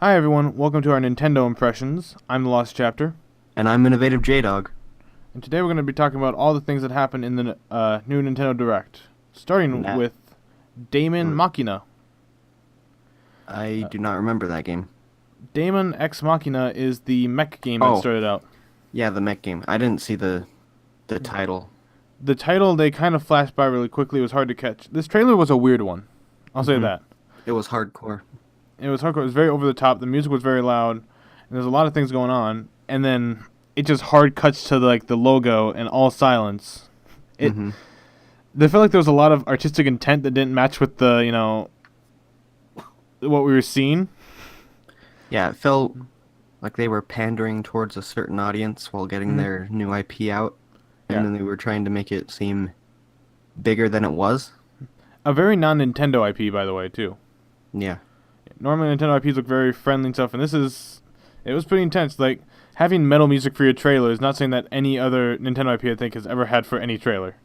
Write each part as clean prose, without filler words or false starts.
Hi everyone, welcome to our Nintendo impressions. I'm TheLostChapter, And I'm InnovativeJdawg. and today we're going to be talking about all the things that happened in the new Nintendo Direct, starting Nah, with Daemon Machina. I Uh, do not remember that game. Daemon X Machina is the mech game that Oh, started out. yeah, the mech game. I didn't see the title. The title, they kind of flashed by really quickly. It was hard to catch. This trailer was a weird one. I'll say hmm that. It was hardcore. It was hardcore. It was very over the top. The music was very loud, and there's a lot of things going on. And then it just hard cuts to the logo and all silence. It hmm They felt like there was a lot of artistic intent that didn't match with the what we were seeing. Yeah, it felt like they were pandering towards a certain audience while getting Mm. their new IP out, and Yeah, then they were trying to make it seem bigger than it was. a very non-Nintendo IP, by the way, too. Yeah. Normally, Nintendo IPs look very friendly and stuff, and it was pretty intense. Like having metal music for your trailer is not something that any other Nintendo IP I think has ever had for any trailer.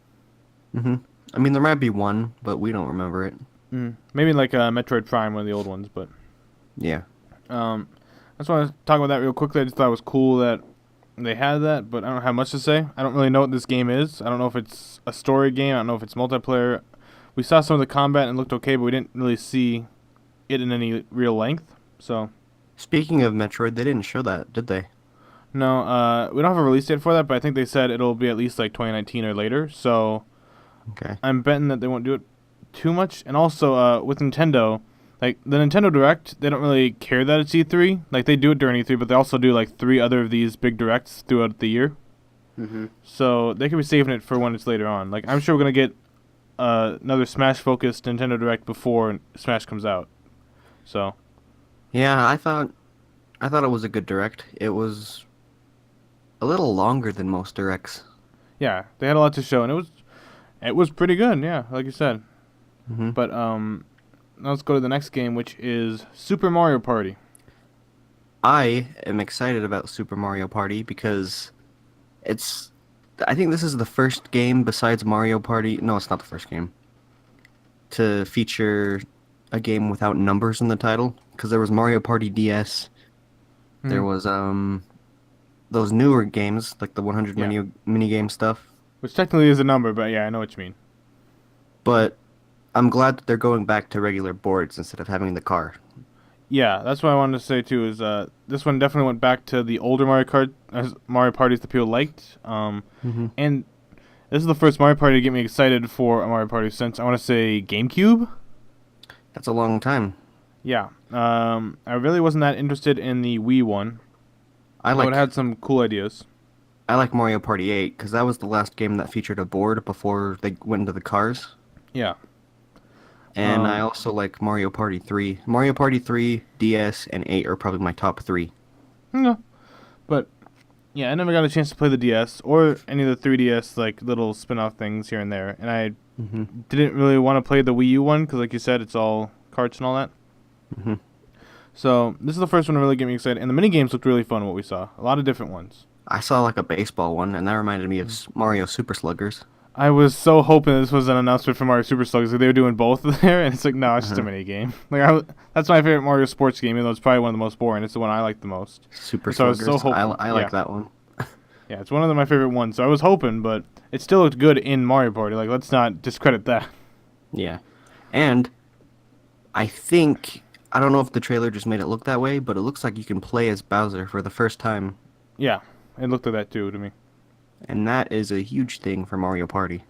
hmm I mean, there might be one, but we don't remember it. Maybe like Metroid Prime, one of the old ones, but Yeah. um, I just want to talk about that real quickly. I just thought it was cool that they had that, but I don't have much to say. I don't really know what this game is. I don't know if it's a story game. I don't know if it's multiplayer. We saw some of the combat and it looked okay, but we didn't really see it in any real length. So Speaking of Metroid, they didn't show that, did they? no, we don't have a release date for that, but I think they said it'll be at least like 2019 or later. So Okay. I'm betting that they won't do it too much. And also with Nintendo, like the Nintendo Direct, they don't really care that it's E3. Like they do it during E3, but they also do like three other of these big directs throughout the year. hmm So they could be saving it for when it's later on. Like I'm sure we're gonna get another Smash focused Nintendo Direct before Smash comes out. So Yeah, I thought it was a good direct. It was a little longer than most directs. yeah, they had a lot to show, and it was pretty good. Yeah, like you said. hmm But now let's go to the next game, which is Super Mario Party. I am excited about Super Mario Party because it's. I think this is the first game besides Mario Party. No, it's not the first game to feature a game without numbers in the title. Because there was Mario Party DS. There Mm, was those newer games like the 100 yeah, mini game stuff. which technically is a number, but yeah, I know what you mean. But I'm glad that they're going back to regular boards instead of having the car. Yeah, that's what I wanted to say too. Is this one definitely went back to the older Mario Kart Mario parties that people liked. hmm And this is the first Mario Party to get me excited for a Mario Party since I want to say GameCube. That's a long time. Yeah. I really wasn't that interested in the Wii one. I Though it like had some cool ideas. I like Mario Party 8 because that was the last game that featured a board before they went into the cars. Yeah. And I also like Mario Party 3. Mario Party 3, DS, and 8 are probably my top three. No. But yeah, I never got a chance to play the DS or any of the 3DS like little spin-off things here and there. And I hmm didn't really want to play the Wii U one because, like you said, it's all carts and all that. hmm So this is the first one to really get me excited. And the mini games looked really fun. What we saw, a lot of different ones. I saw like a baseball one, and that reminded me of Mario Super Sluggers. I was so hoping this was an announcement for Mario Super Sluggers. Like they were doing both there, and it's like, no, it's just a Uh-huh. mini game. That's my favorite Mario sports game, even though it's probably one of the most boring. It's the one I like the most. Super And so I was so Sluggers. hoping. I Yeah, like that one. yeah, it's one of my favorite ones. So I was hoping, but it still looked good in Mario Party. Like, let's not discredit that. Yeah. And I think, I don't know if the trailer just made it look that way, but it looks like you can play as Bowser for the first time. Yeah, it looked like that too to me. And that is a huge thing for Mario Party.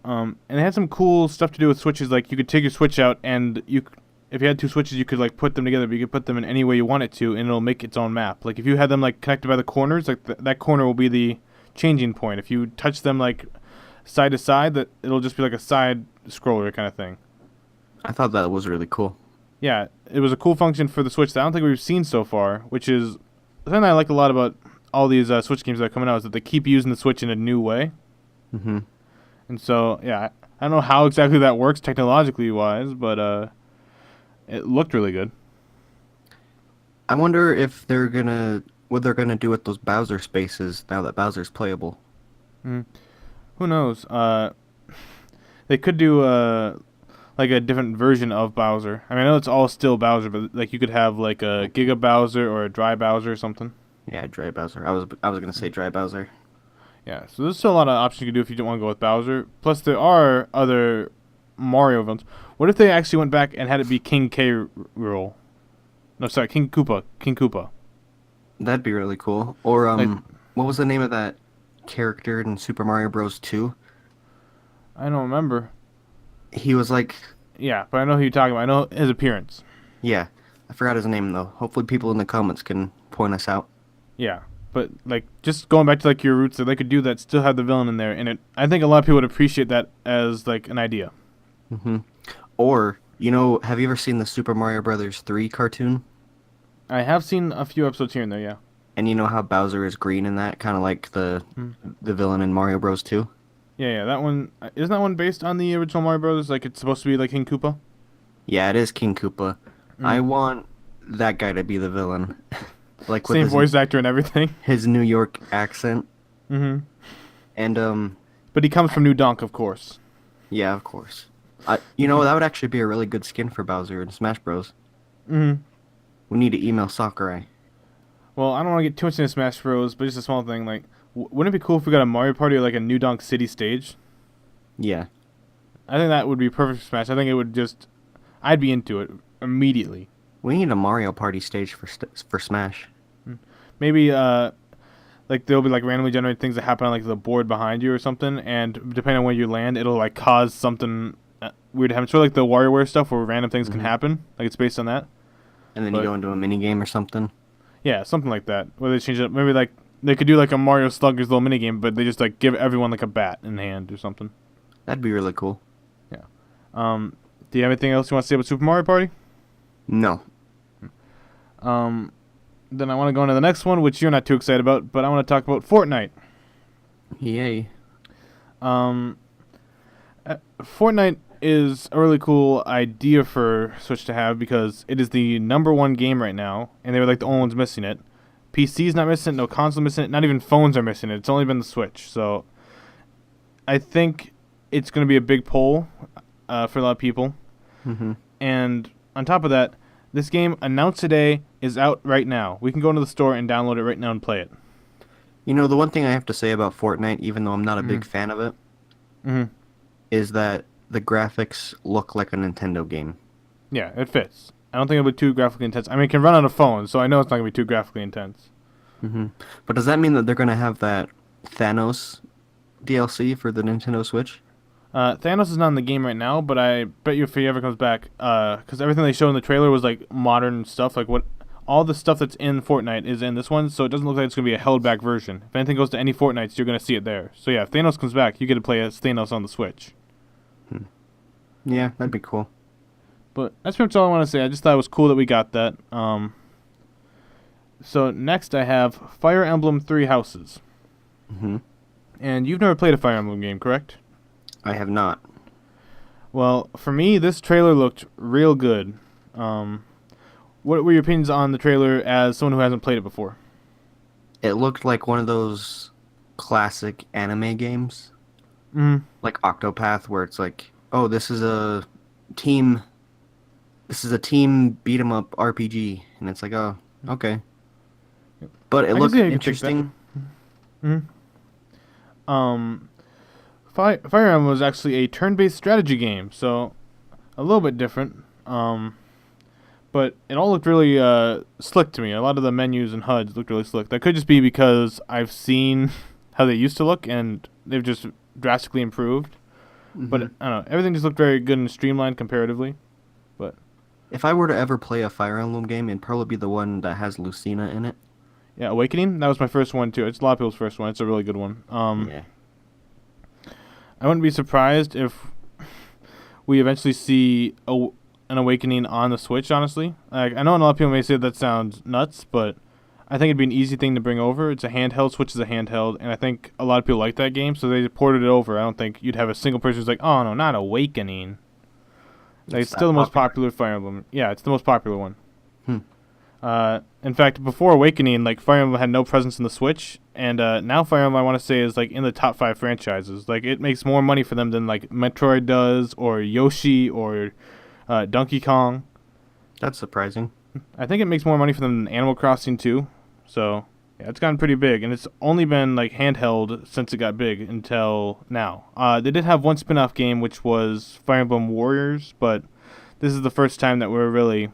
And it had some cool stuff to do with switches. Like you could take your switch out, and if you had two switches, you could like put them together. But you could put them in any way you want it to, and it'll make its own map. Like if you had them like connected by the corners, like that corner will be the changing point. If you touch them like side to side, that it'll just be like a side scroller kind of thing. I thought that was really cool. Yeah, it was a cool function for the Switch that I don't think we've seen so far, which is something I like a lot about all these Switch games that are coming out is that they keep using the Switch in a new way. hmm And so, yeah, I don't know how exactly that works technologically wise, but it looked really good. I wonder if they're gonna what they're gonna do with those Bowser spaces now that Bowser's playable. Mm. Who knows? They could do like a different version of Bowser. I mean, I know it's all still Bowser, but like you could have like a Giga Bowser or a Dry Bowser or something. Yeah, Dry Bowser. I was gonna say Dry Bowser. Yeah, so there's still a lot of options you can do if you don't want to go with Bowser. Plus, there are other Mario villains. What if they actually went back and had it be King K. Rool? No, sorry, King Koopa. King Koopa. That'd be really cool. Or Like, what was the name of that character in Super Mario Bros. 2? I don't remember. He was like, Yeah, but I know who you're talking about. I know his appearance. yeah, I forgot his name though. Hopefully, people in the comments can point us out. Yeah, but like just going back to like your roots, that they could do that, still have the villain in there, and I think a lot of people would appreciate that as like an idea. Hmm. Or have you ever seen the Super Mario Brothers 3 cartoon? I have seen a few episodes here and there. Yeah. And you know how Bowser is green in that, kind of like Mm. the villain in Mario Bros. 2? Yeah, yeah. That one isn't that one based on the original Mario Brothers? Like it's supposed to be like King Koopa. Yeah, it is King Koopa. I Mm. want that guy to be the villain, like with Same voice actor and everything. his New York accent. Hmm. And But he comes from New Donk, of course. yeah, of course. That would actually be a really good skin for Bowser in Smash Bros. Hmm. We need to email Sakurai. Well, I don't want to get too much into Smash Bros, but just a small thing. Like, wouldn't it be cool if we got a Mario Party or like a New Donk City stage? Yeah. I think that would be perfect for Smash. I think it would just, I'd be into it immediately. We need a Mario Party stage for Smash. Maybe like there'll be like randomly generated things that happen on like the board behind you or something, and depending on where you land, it'll like cause something weird to happen. Sort of like the WarioWare stuff where random things can happen. Like it's based on that. And then But- you go into a mini game or something. Yeah, something like that. Where they change it. Maybe like they could do like a Mario Sluggers little minigame, but they just like give everyone like a bat in hand or something. That'd be really cool. Do you have anything else you want to say about Super Mario Party? No. Then I want to go into the next one, which you're not too excited about, but I want to talk about Fortnite. Yay. Fortnite is a really cool idea for Switch to have because it is the #1 game right now, and they were like the only ones missing it. PC's not missing it, no console missing it, not even phones are missing it. It's only been the Switch, so I think it's going to be a big pull for a lot of people. Mm-hmm. And on top of that, this game announced today is out right now. We can go into the store and download it right now and play it. The one thing I have to say about Fortnite, even though I'm not a big fan of it, Mm-hmm. is that the graphics look like a Nintendo game. Yeah, it fits. I don't think it'll be too graphically intense. I mean, it can run on a phone, so I know it's not going to be too graphically intense. Mm-hmm. But does that mean that they're going to have that Thanos DLC for the Nintendo Switch? Thanos is not in the game right now, but I bet you if he ever comes back, because everything they showed in the trailer was like modern stuff, like what all the stuff that's in Fortnite is in this one, so it doesn't look like it's going to be a held back version. If anything goes to any Fortnites, you're going to see it there. So yeah, if Thanos comes back, you get to play as Thanos on the Switch. Yeah, that'd be cool. But that's pretty much all I want to say. I just thought it was cool that we got that. So next I have Fire Emblem Three Houses. Mm-hmm. And you've never played a Fire Emblem game, correct? I have not. Well, for me, this trailer looked real good. What were your opinions on the trailer as someone who hasn't played it before? It looked like one of those classic anime games, Mm-hmm. like Octopath, where it's like, oh, this is a team beat 'em up RPG, and it's like, oh, okay. But it can looked see how you could take that. interesting. Fire Emblem was actually a turn-based strategy game, so a little bit different. But it all looked really slick to me. A lot of the menus and HUDs looked really slick. That could just be because I've seen how they used to look, and they've just drastically improved. But I don't know. Everything just looked very good and streamlined comparatively. But If I were to ever play a Fire Emblem game, it'd probably be the one that has Lucina in it. yeah, Awakening, that was my first one too. It's a lot of people's first one. It's a really good one. Yeah. I wouldn't be surprised if we eventually see an Awakening on the Switch, honestly. I know a lot of people may say that sounds nuts, but I think it'd be an easy thing to bring over. It's a handheld. Switch is a handheld, and I think a lot of people like that game, so they ported it over. I don't think you'd have a single person who's like, oh, no, not Awakening. Like, it's still the most popular Fire Emblem. Yeah, it's the most popular one. In fact, before Awakening, like Fire Emblem had no presence in the Switch, and now Fire Emblem, I want to say, is like in the top 5 franchises. Like it makes more money for them than like Metroid does, or Yoshi, or Donkey Kong. That's surprising. I think it makes more money for them than Animal Crossing too. So yeah, it's gotten pretty big, and it's only been like handheld since it got big until now. They did have one spin-off game, which was Fire Emblem Warriors, but this is the first time that we're really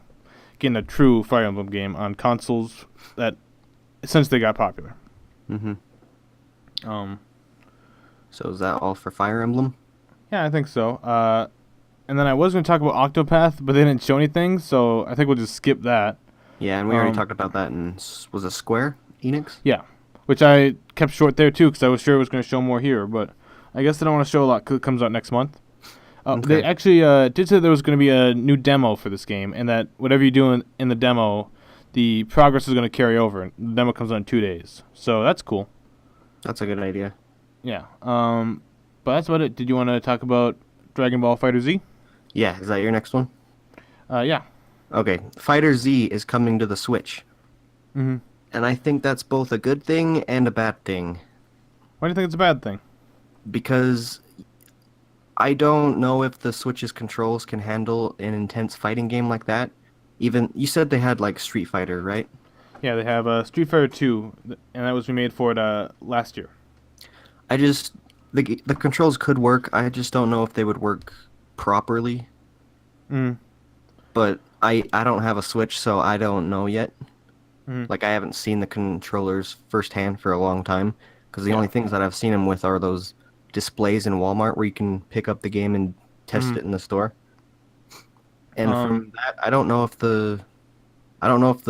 getting a true Fire Emblem game on consoles that since they got popular. Mm-hmm. Um, So is that all for Fire Emblem? yeah, I think so. And then I was going to talk about Octopath, but they didn't show anything, so I think we'll just skip that. Yeah, and we already talked about that in, was it Square Enix? Yeah, which I kept short there too because I was sure it was going to show more here, but I guess they don't want to show a lot because it comes out next month. Okay. They actually did say there was going to be a new demo for this game, and that whatever you do in the demo, the progress is going to carry over. The demo comes out in 2 days, so that's cool. That's a good idea. Yeah. But that's about it. Did you want to talk about Dragon Ball FighterZ? Yeah, is that your next one? Yeah. Okay, FighterZ is coming to the Switch. Mm-hmm. And I think that's both a good thing and a bad thing. Why do you think it's a bad thing? Because I don't know if the Switch's controls can handle an intense fighting game like that. Even, you said they had like Street Fighter, right? Yeah, they have Street Fighter 2, and that was remade for it last year. I just, the controls could work, I just don't know if they would work properly. Mm. But I don't have a Switch, so I don't know yet. Mm. Like, I haven't seen the controllers firsthand for a long time, because the only things that I've seen them with are those displays in Walmart where you can pick up the game and test it in the store. And from that, I don't know if the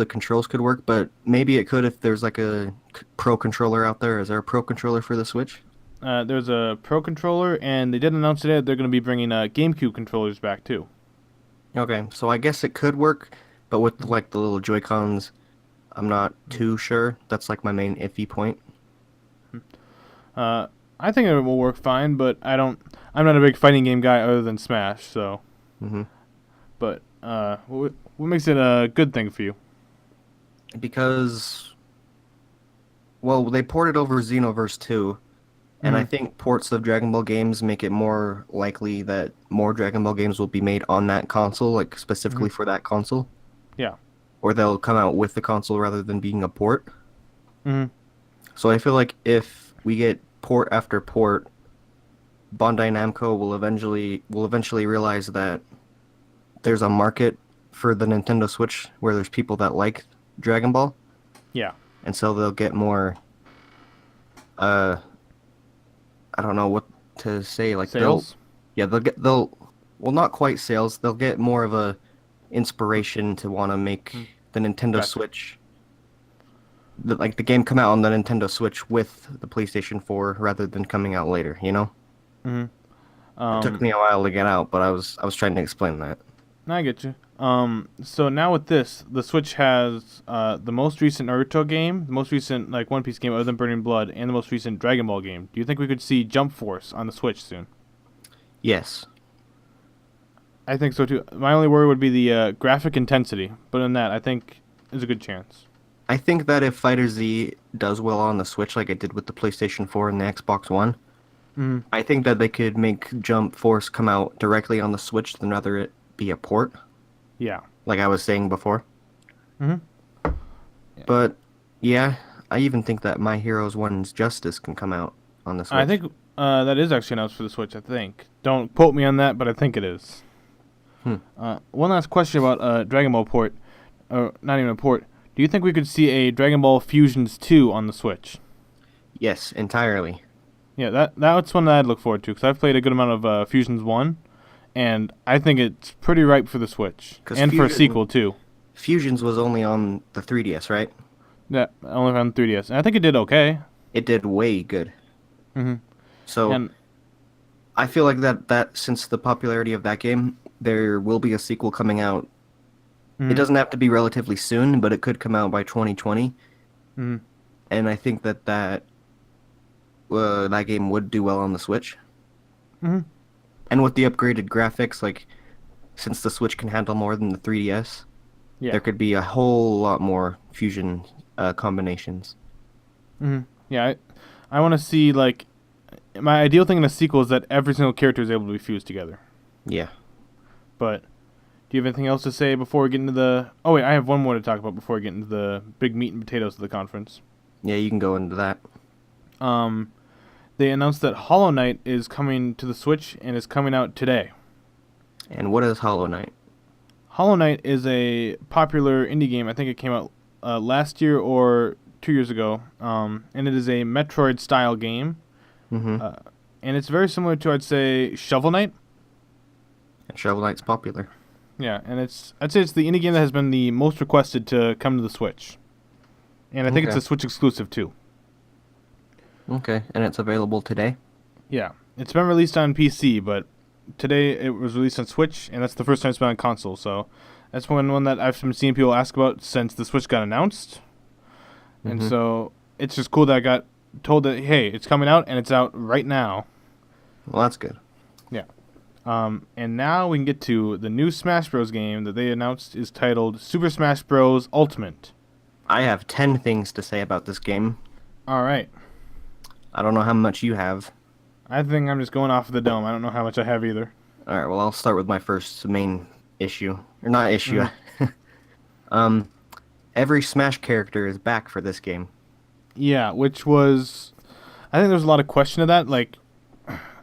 controls could work, but maybe it could if there's like a Pro controller out there. Is there a Pro controller for the Switch? There's a Pro controller, and they did announce today that they're going to be bringing GameCube controllers back too. Okay, so I guess it could work, but with like the little Joy-Cons, I'm not too sure. That's like my main iffy point. I think it will work fine, but I'm not a big fighting game guy other than Smash, so. Mm-hmm. But what makes it a good thing for you? Because, well, they ported over Xenoverse 2, and I think ports of Dragon Ball games make it more likely that more Dragon Ball games will be made on that console, like specifically for that console. Yeah. Or they'll come out with the console rather than being a port. Mm-hmm. So I feel like if we get port after port, Bandai Namco will eventually realize that there's a market for the Nintendo Switch where there's people that like Dragon Ball. Yeah. And so they'll get more I don't know what to say, like Sales? they'll not quite sales, they'll get more of a inspiration to want to make the Nintendo Switch the game come out on the Nintendo Switch with the PlayStation 4 rather than coming out later, you know? Mm-hmm. It took me a while to get out, but I was trying to explain that. I get you. So now with this, the Switch has the most recent Naruto game, the most recent like One Piece game other than Burning Blood, and the most recent Dragon Ball game. Do you think we could see Jump Force on the Switch soon? Yes. I think so too. My only worry would be the graphic intensity, but in that, I think there's a good chance. I think that if FighterZ does well on the Switch like it did with the PlayStation 4 and the Xbox One, I think that they could make Jump Force come out directly on the Switch than rather it be a port. Yeah. Like I was saying before. Yeah. But, yeah, I even think that My Heroes 1's Justice can come out on the Switch. I think that is actually announced for the Switch, I think. Don't quote me on that, but I think it is. One last question about Dragon Ball port. Or not even a port. Do you think we could see a Dragon Ball Fusions 2 on the Switch? Yes, entirely. Yeah, that's one that I'd look forward to, because I've played a good amount of Fusions 1, and I think it's pretty ripe for the Switch. And for a sequel, too. Fusions was only on the 3DS, right? Yeah, only on 3DS. And I think it did okay. It did way good. Mm-hmm. So, I feel like that since the popularity of that game, there will be a sequel coming out. It doesn't have to be relatively soon, but it could come out by 2020. And I think that game would do well on the Switch. And with the upgraded graphics, like, since the Switch can handle more than the 3DS, Yeah. there could be a whole lot more fusion combinations. Yeah, I want to see, like, my ideal thing in a sequel is that every single character is able to be fused together. Yeah. But do you have anything else to say before we get into the... Oh, wait, I have one more to talk about before we get into the big meat and potatoes of the conference. Yeah, you can go into that. They announced that Hollow Knight is coming to the Switch and is coming out today. And what is Hollow Knight? Hollow Knight is a popular indie game. I think it came out last year or 2 years ago. And it is a Metroid-style game. Mm-hmm. And it's very similar to, I'd say, Shovel Knight. And Shovel Knight's popular. Yeah, and I'd say it's the indie game that has been the most requested to come to the Switch. And I think it's a Switch exclusive, too. Okay, and it's available today? Yeah, it's been released on PC, but today it was released on Switch, and that's the first time it's been on console, so that's one that I've been seeing people ask about since the Switch got announced. And so it's just cool that I got told that, hey, it's coming out, and it's out right now. Well, that's good. Yeah. And now we can get to the new Smash Bros. Game that they announced is titled Super Smash Bros. Ultimate. I have 10 things to say about this game. All right. I don't know how much you have. I think I'm just going off of the dome. I don't know how much I have either. Alright, well, I'll start with my first main issue. Or not issue. Every Smash character is back for this game. Yeah, which was... I think there was a lot of question of that. Like,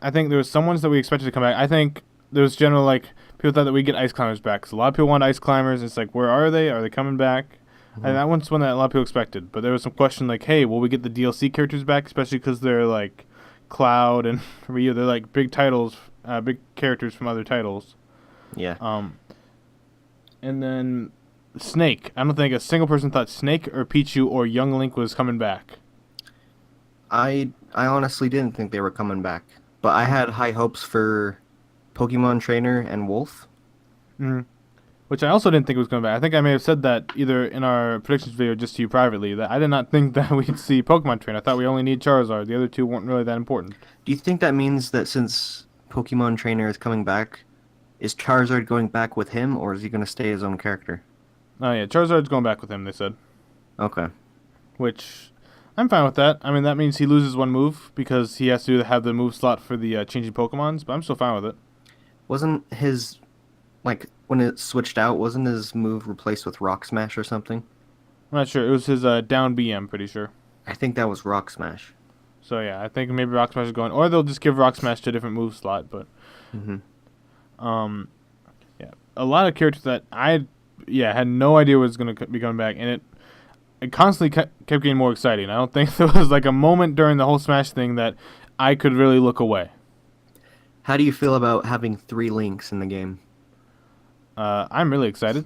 I think there was some ones that we expected to come back. I think there was general, like, people thought that we'd get Ice Climbers back. Because a lot of people want Ice Climbers. It's like, where are they? Are they coming back? And that one's one that a lot of people expected. But there was some question like, hey, will we get the DLC characters back? Especially because they're, like, Cloud and Ryu. They're, like, big titles, big characters from other titles. Yeah. And then Snake. I don't think a single person thought Snake or Pichu or Young Link was coming back. I honestly didn't think they were coming back. But I had high hopes for Pokemon Trainer and Wolf. Which I also didn't think was coming back. I think I may have said that either in our predictions video or just to you privately, that I did not think that we'd see Pokemon Trainer. I thought we only need Charizard. The other two weren't really that important. Do you think that means that since Pokemon Trainer is coming back, is Charizard going back with him, or is he going to stay his own character? Oh, yeah, Charizard's going back with him, they said. Okay. Which, I'm fine with that. I mean, that means he loses one move because he has to have the move slot for the changing Pokemons, but I'm still fine with it. Wasn't his, like, when it switched out, wasn't his move replaced with Rock Smash or something? I'm not sure. It was his down B, I'm pretty sure. I think that was Rock Smash. So, yeah, I think maybe Rock Smash is going... Or they'll just give Rock Smash to a different move slot, but... Yeah, a lot of characters that I had no idea was going to be coming back, and it constantly kept getting more exciting. I don't think there was like a moment during the whole Smash thing that I could really look away. How do you feel about having 3 Links in the game? I'm really excited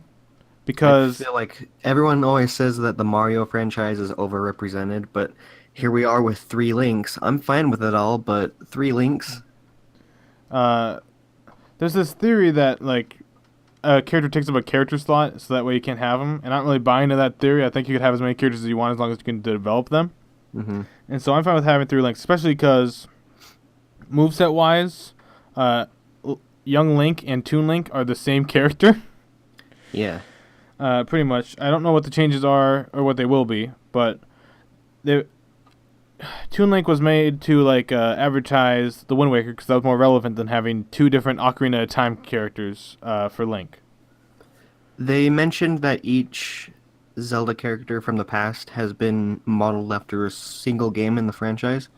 because I feel like everyone always says that the Mario franchise is overrepresented, but here we are with 3 Links. I'm fine with it all, but 3 Links? there's this theory that like a character takes up a character slot, so that way you can't have them. And I'm not really buying into that theory. I think you could have as many characters as you want as long as you can develop them. And so I'm fine with having 3 Links, especially because moveset wise, Young Link and Toon Link are the same character. Yeah. Pretty much. I don't know what the changes are or what they will be, but Toon Link was made to like advertise the Wind Waker because that was more relevant than having 2 different Ocarina of Time characters for Link. They mentioned that each Zelda character from the past has been modeled after a single game in the franchise,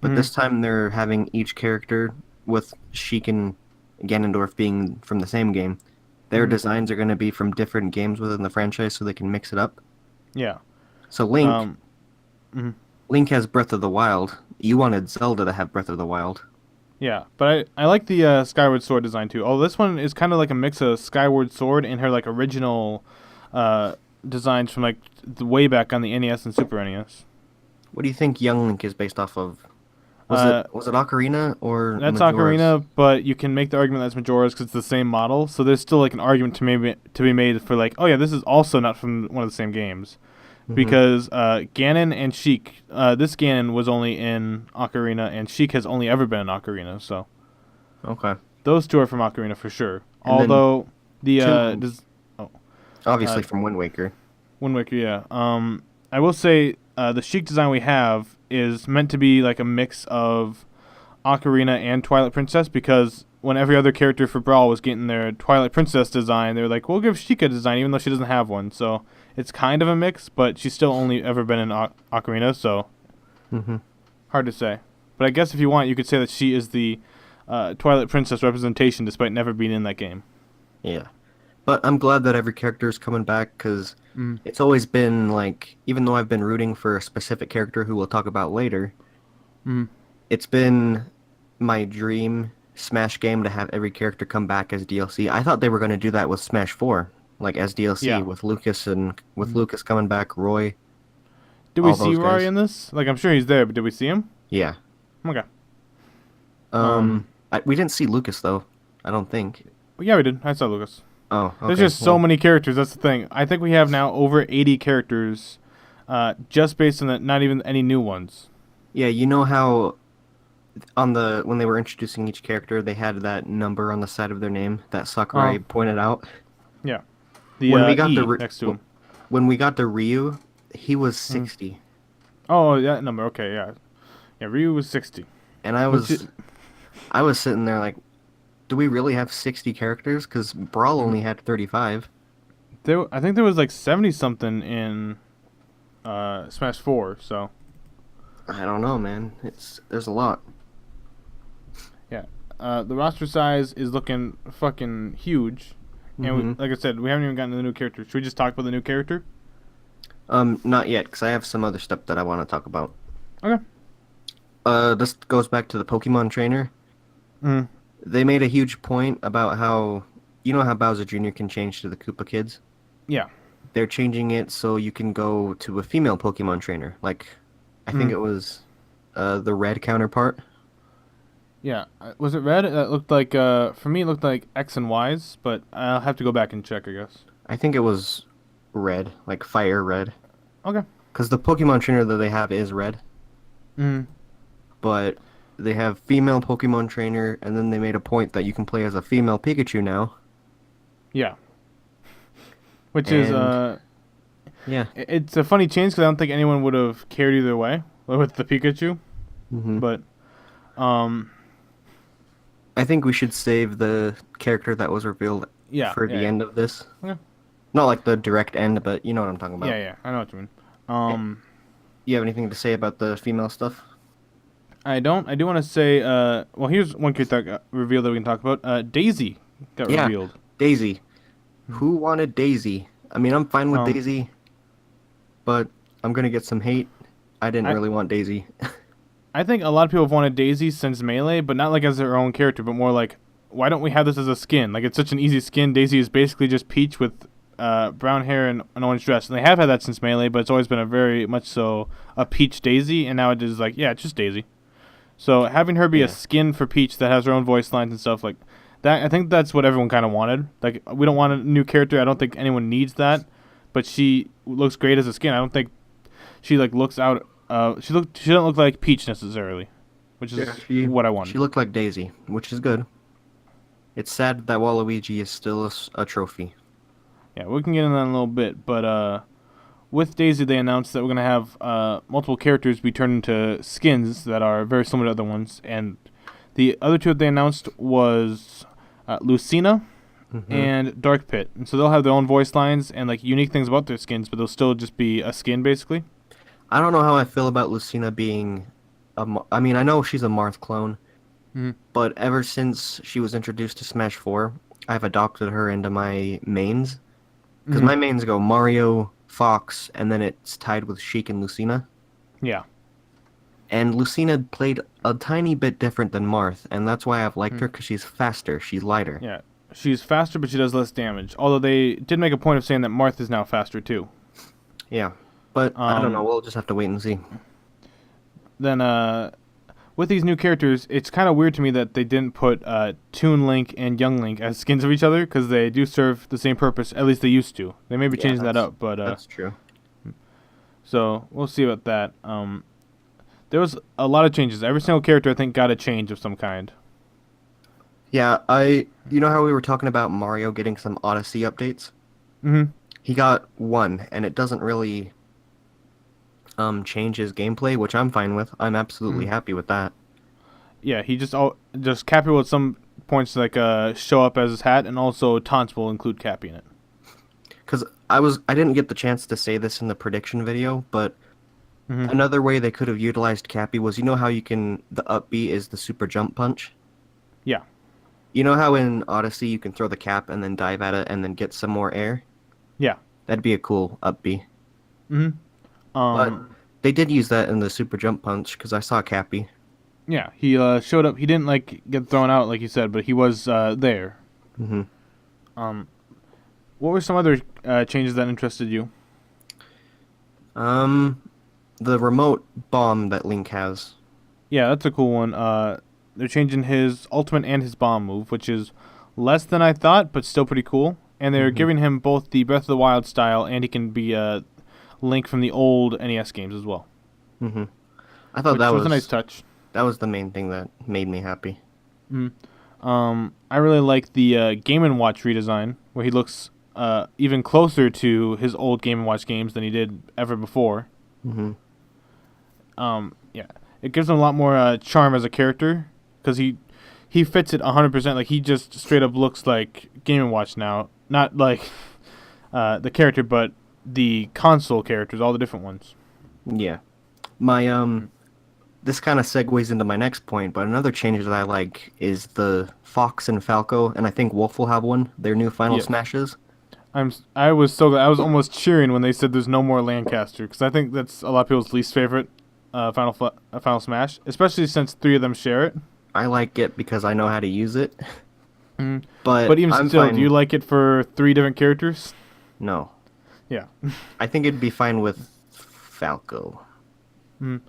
but this time they're having each character, with Sheik and Ganondorf being from the same game, their designs are going to be from different games within the franchise so they can mix it up. Yeah. So Link Link has Breath of the Wild. You wanted Zelda to have Breath of the Wild. Yeah, but I like the Skyward Sword design too. Oh, this one is kind of like a mix of Skyward Sword and her like original designs from like the way back on the NES and Super NES. What do you think Young Link is based off of? Was it Ocarina or That's Majora's? Ocarina, but you can make the argument that's Majora's because it's the same model. So there's still like an argument to be made for like, oh yeah, this is also not from one of the same games, because Ganon and Sheik, this Ganon was only in Ocarina, and Sheik has only ever been in Ocarina. So Okay. those 2 are from Ocarina for sure. And Although the Obviously from Wind Waker. Wind Waker, yeah. I will say the Sheik design we have is meant to be like a mix of Ocarina and Twilight Princess, because when every other character for Brawl was getting their Twilight Princess design, they were like, we'll give Sheik a design even though she doesn't have one. So it's kind of a mix, but she's still only ever been in Ocarina, so hard to say. But I guess if you want, you could say that she is the Twilight Princess representation despite never being in that game. Yeah. But I'm glad that every character is coming back, because it's always been like, even though I've been rooting for a specific character who we'll talk about later, it's been my dream Smash game to have every character come back as DLC. I thought they were going to do that with Smash 4, like as DLC with Lucas and with Lucas coming back, Roy. Did we see Roy in this? Like, I'm sure he's there, but did we see him? Yeah. Okay. We didn't see Lucas though. I don't think. Well, yeah, we did. I saw Lucas. Oh, okay. There's just so many characters. That's the thing. I think we have now over 80 characters, just based on the, not even any new ones. Yeah, you know how on the when they were introducing each character, they had that number on the side of their name that Sakurai pointed out. Yeah. The when we got next to him. When we got to Ryu, he was 60. Oh, that number. Okay, yeah. Yeah, Ryu was 60. And I was sitting there like, do we really have 60 characters? Because Brawl only had 35. I think there was like 70 something in Smash 4. So I don't know, man. There's a lot. Yeah, the roster size is looking fucking huge, and like I said, we haven't even gotten to the new character. Should we just talk about the new character? Not yet, because I have some other stuff that I want to talk about. Okay. This goes back to the Pokemon trainer. They made a huge point about how, you know how Bowser Jr. can change to the Koopa Kids? Yeah. They're changing it so you can go to a female Pokemon trainer. Like, I think it was the red counterpart. Yeah. Was it red? That looked like, for me, it looked like X and Y's, but I'll have to go back and check, I guess. I think it was red, like fire red. Okay. Because the Pokemon trainer that they have is red. But they have female Pokemon trainer, and then they made a point that you can play as a female Pikachu now. Yeah. Which is, yeah. It's a funny change because I don't think anyone would have cared either way with the Pikachu. But, I think we should save the character that was revealed for the end of this. Okay. Not like the direct end, but you know what I'm talking about. Yeah, I know what you mean. You have anything to say about the female stuff? I don't. I do want to say, well, here's one character that got revealed that we can talk about. Daisy got revealed. Daisy. Who wanted Daisy? I mean, I'm fine with Daisy, but I'm going to get some hate. I didn't really want Daisy. I think a lot of people have wanted Daisy since Melee, but not like as their own character, but more like, why don't we have this as a skin? Like, it's such an easy skin. Daisy is basically just Peach with brown hair and an orange dress. And they have had that since Melee, but it's always been a very much so a Peach Daisy, and now it is like, yeah, it's just Daisy. So having her be a skin for Peach that has her own voice lines and stuff like that, I think that's what everyone kind of wanted. Like, we don't want a new character. I don't think anyone needs that, but she looks great as a skin. I don't think she like looks out. She doesn't look like Peach necessarily, which is what I wanted. She looked like Daisy, which is good. It's sad that Waluigi is still a trophy. Yeah, we can get into that in a little bit, but with Daisy, they announced that we're going to have multiple characters be turned into skins that are very similar to other ones. And the other two that they announced was Lucina and Dark Pit. And so they'll have their own voice lines and like unique things about their skins, but they'll still just be a skin, basically. I don't know how I feel about Lucina being I mean, I know she's a Marth clone, but ever since she was introduced to Smash 4, I've adopted her into my mains. Because my mains go Mario, Fox, and then it's tied with Sheik and Lucina. Yeah. And Lucina played a tiny bit different than Marth, and that's why I've liked her, because she's faster, she's lighter. Yeah, she's faster, but she does less damage. Although they did make a point of saying that Marth is now faster, too. Yeah, but I don't know, we'll just have to wait and see. Then, with these new characters, it's kind of weird to me that they didn't put Toon Link and Young Link as skins of each other, because they do serve the same purpose, at least they used to. They may be changing that up, but... that's true. So, we'll see about that. There was a lot of changes. Every single character, I think, got a change of some kind. Yeah, you know how we were talking about Mario getting some Odyssey updates? He got one, and it doesn't really change his gameplay, which I'm fine with. I'm absolutely Mm. happy with that. Yeah, he just Cappy will at some points like show up as his hat, and also taunts will include Cappy in it. Because I didn't get the chance to say this in the prediction video, but Hmm. another way they could have utilized Cappy was, you know how you can, the up B is the super jump punch? Yeah. You know how in Odyssey you can throw the cap and then dive at it and then get some more air? Yeah. That'd be a cool up B. Hmm. But Um. they did use that in the super jump punch because I saw Cappy. Yeah. He showed up. He didn't like get thrown out like you said, but he was there. Hmm. Um. What were some other changes that interested you? Um, the remote bomb that Link has. Yeah, that's a cool one. They're changing his ultimate and his bomb move, which is less than I thought, but still pretty cool. And they're Hmm. giving him both the Breath of the Wild style, and he can be Link from the old NES games as well, Hmm. I thought which was a nice touch. that was the main thing that made me happy. Mm. I really like the Game and Watch redesign, where he looks even closer to his old Game and Watch games than he did ever before. Hmm. Yeah, it gives him a lot more charm as a character because he fits it 100%. Like he just straight up looks like Game and Watch now, not like the character, but the console characters, all the different ones. Yeah. My this kind of segues into my next point, but another change that I like is the Fox and Falco, and I think Wolf will have one. Their new Final Yes, Smashes. I was so glad. I was almost cheering when they said there's no more Lancaster because I think that's a lot of people's least favorite Final Smash, especially since three of them share it. I like it because I know how to use it, Mm. but But even I'm still, do you fine. like it for three different characters? No, Yeah. I think it'd be fine with Falco. Mm.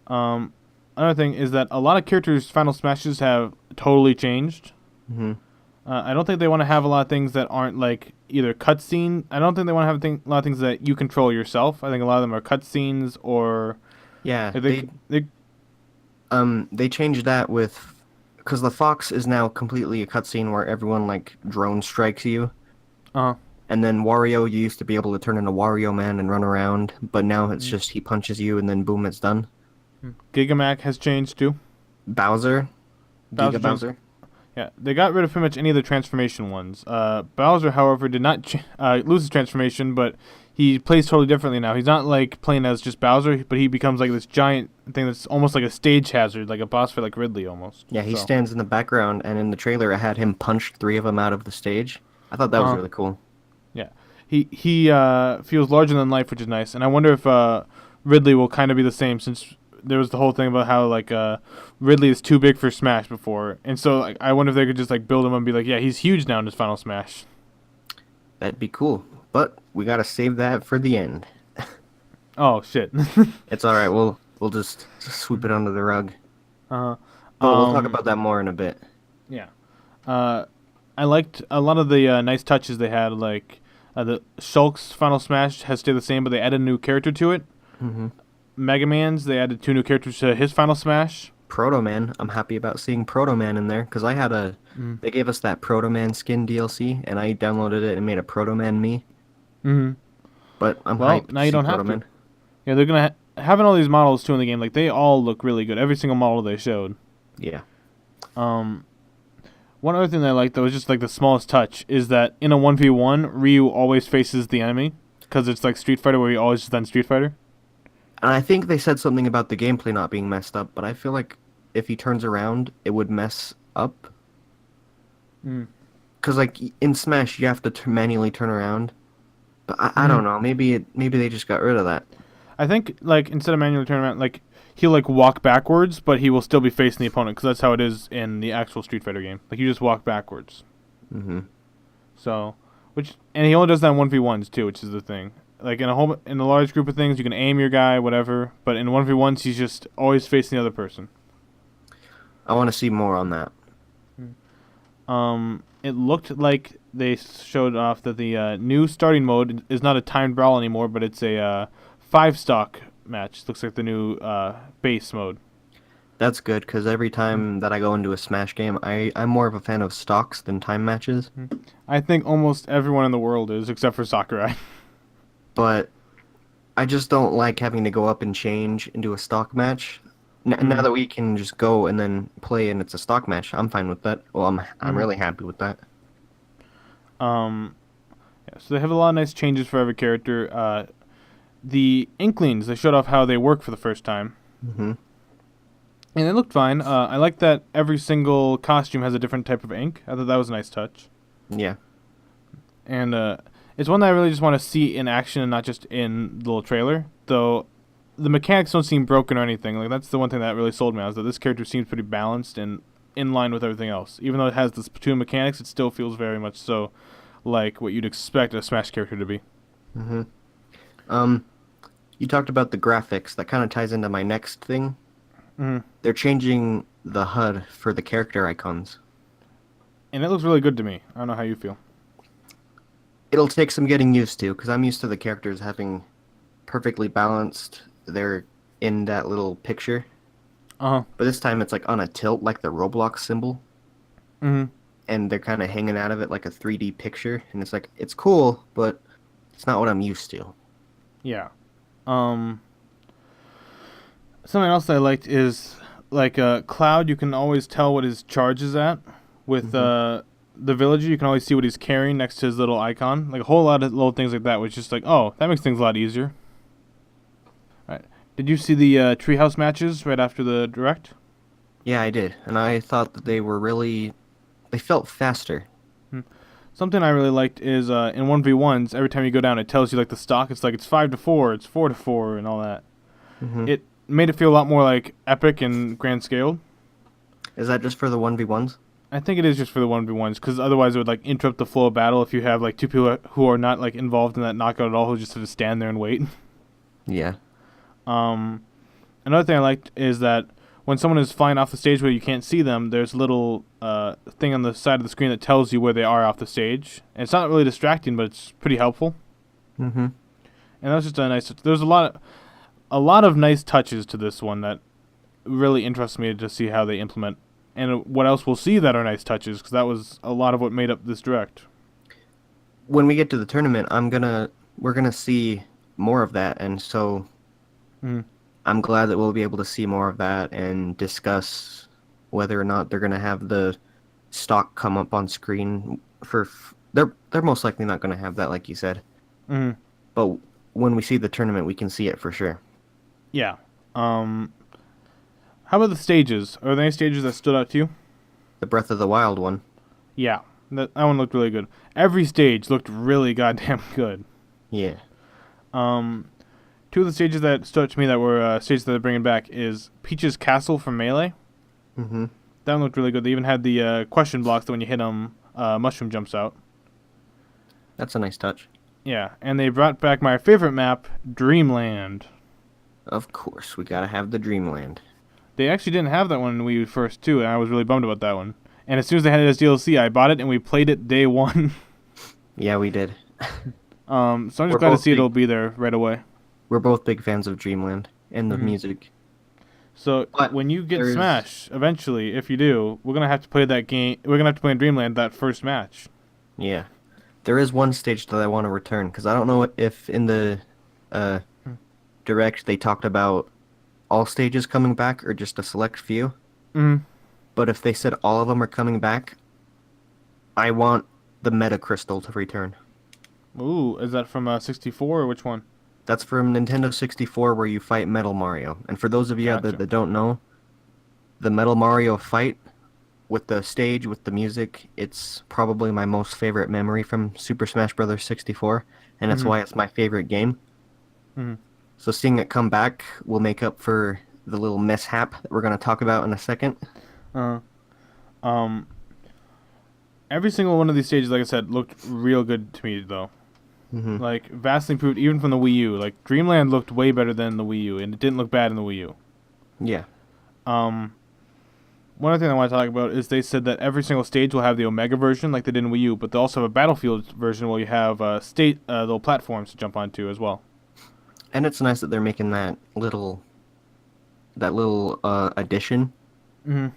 Um, Another thing is that a lot of characters' Final Smashes have totally changed. Hmm. I don't think they want to have a lot of things that aren't like either cutscene. I don't think they want to have a lot of things that you control yourself. I think a lot of them are cutscenes or Yeah, I think they. they changed that with because the Fox is now completely a cutscene where everyone like drone strikes you. Uh, And then Wario, you used to be able to turn into Wario Man and run around, but now it's mm, just he punches you and then boom, it's done. Gigamac has changed too. Bowser, Bowser Giga changed. Bowser. Yeah, they got rid of pretty much any of the transformation ones. Bowser, however, did not lose his transformation, but he plays totally differently now. He's not like playing as just Bowser, but he becomes like this giant thing that's almost like a stage hazard, like a boss fight, like Ridley almost. Yeah, he So, stands in the background, and in the trailer, it had him punch three of them out of the stage. I thought that was uh, really cool. yeah, he feels larger than life, which is nice. And I wonder if Ridley will kind of be the same, since there was the whole thing about how like Ridley is too big for Smash before, and so like, I wonder if they could just like build him and be like, yeah, he's huge now in his final Smash. That'd be cool, but we gotta save that for the end. Oh shit. It's all right. We'll just sweep it under the rug. uh, But we'll talk about that more in a bit. yeah. Uh, I liked a lot of the nice touches they had. Like the Shulk's Final Smash has stayed the same, but they added a new character to it. Hmm. Mega Man's they added two new characters to his Final Smash. Proto Man. I'm happy about seeing Proto Man in there because I had a. Mm. They gave us that Proto Man skin DLC, and I downloaded it and made a Proto Man me. Hmm. But I'm Well, hyped now to you see don't Proto have to. Man. Yeah, they're gonna having all these models too in the game. Like they all look really good. Every single model they showed. Yeah. Um, One other thing that I like though is just like the smallest touch is that in a 1v1, Ryu always faces the enemy because it's like Street Fighter where he always just done Street Fighter. And I think they said something about the gameplay not being messed up, but I feel like if he turns around, it would mess up. Mm. Because like in Smash, you have to manually turn around. But I Mhm. don't know. Maybe they just got rid of that. I think like instead of manually turning around, like he'll like walk backwards, but he will still be facing the opponent because that's how it is in the actual Street Fighter game. Like you just walk backwards. Hmm. So, and he only does that in 1v1s too, which is the thing. Like in a large group of things, you can aim your guy, whatever. But in 1v1s, he's just always facing the other person. I want to see more on that. It looked like they showed off that the new starting mode is not a timed brawl anymore, but it's a 5 stock match. Looks like the new base mode. That's good because every time that I go into a Smash game, I'm more of a fan of stocks than time matches. I think almost everyone in the world is, except for Sakurai. but I just don't like having to go up and change into a stock match. Now Mm. that we can just go and then play and it's a stock match, I'm fine with that. Well, I'm Mm. really happy with that. Um, yeah, so they have a lot of nice changes for every character. The Inklings, they showed off how they work for the first time. Hmm. And it looked fine. I like that every single costume has a different type of ink. I thought that was a nice touch. Yeah. And it's one that I really just want to see in action and not just in the little trailer. Though the mechanics don't seem broken or anything. Like that's the one thing that really sold me. Was that this character seems pretty balanced and in line with everything else. Even though it has the Splatoon mechanics, it still feels very much so like what you'd expect a Smash character to be. Hmm. Um, you talked about the graphics. That kind of ties into my next thing. Hmm. They're changing the HUD for the character icons. And it looks really good to me. I don't know how you feel. It'll take some getting used to, because I'm used to the characters having perfectly balanced. They're in that little picture. Uh huh. But this time it's like on a tilt, like the Roblox symbol. Hmm. And they're kind of hanging out of it like a 3D picture. And it's like, it's cool, but it's not what I'm used to. Yeah. Um. Something else I liked is like Cloud. You can always tell what his charge is at. With Hmm. the villager, you can always see what he's carrying next to his little icon. Like a whole lot of little things like that, which is just like, oh, that makes things a lot easier. All right. Did you see the treehouse matches right after the direct? Yeah, I did. And I thought that they felt faster. Hmm. Something I really liked is in 1v1s, every time you go down, it tells you like the stock. It's like it's 5-4, it's 4-4, and all that. Hmm. It made it feel a lot more like epic and grand scaled. Is that just for the 1v1s? I think it is just for the 1v1s, because otherwise it would like interrupt the flow of battle if you have like two people who are not like involved in that knockout at all, who just have to stand there and wait. Yeah. Um, Another thing I liked is that when someone is flying off the stage where you can't see them, there's a little thing on the side of the screen that tells you where they are off the stage. And it's not really distracting, but it's pretty helpful. Hmm. And that was just a nice. There's a lot of nice touches to this one that really interests me to see how they implement, and what else we'll see that are nice touches, because that was a lot of what made up this direct. When we get to the tournament, we're gonna see more of that, and so Mm. I'm glad that we'll be able to see more of that and discuss whether or not they're gonna have the stock come up on screen they're most likely not gonna have that, like you said. Mm. But when we see the tournament, we can see it for sure. Yeah. How about the stages? Are there any stages that stood out to you? The Breath of the Wild one. Yeah, that one looked really good. Every stage looked really goddamn good. Yeah. Um, Two of the stages that stood out to me that were stages that they're bringing back is Peach's Castle from Melee. Hmm. That one looked really good. They even had the question blocks that when you hit them, mushroom jumps out. That's a nice touch. Yeah, and they brought back my favorite map, Dreamland. Of course, we gotta have the Dreamland. They actually didn't have that one when we first too, and I was really bummed about that one. And as soon as they had it as DLC, I bought it and we played it day one. Yeah, we did. So I'm just We're glad to both see big, it'll be there right away. we're both big fans of Dreamland and the Mhm. music. So But when you get there's Smash, eventually, if you do, we're gonna have to play that game. We're gonna have to play in Dreamland that first match. Yeah. There is one stage that I want to return, because I don't know if in the uh, Hmm. direct they talked about all stages coming back or just a select few. Mm. But if they said all of them are coming back, I want the Meta Crystal to return. Ooh, is that from 64 or which one? That's from Nintendo 64, where you fight Metal Mario. And for those of you out there Gotcha. that don't know, the Metal Mario fight with the stage, with the music, it's probably my most favorite memory from Super Smash Bros. 64, and that's Mhm. why it's my favorite game. Mhm. So seeing it come back will make up for the little mishap that we're going to talk about in a second. Uh, um, every single one of these stages, like I said, looked real good to me though. Hmm. Like vastly improved, even from the Wii U. Like Dreamland looked way better than the Wii U, and it didn't look bad in the Wii U. Yeah. Um, One other thing I want to talk about is they said that every single stage will have the Omega version, like they did in Wii U, but they also have a Battlefield version where you have little platforms to jump onto as well. And it's nice that they're making that little addition, Mm-hmm.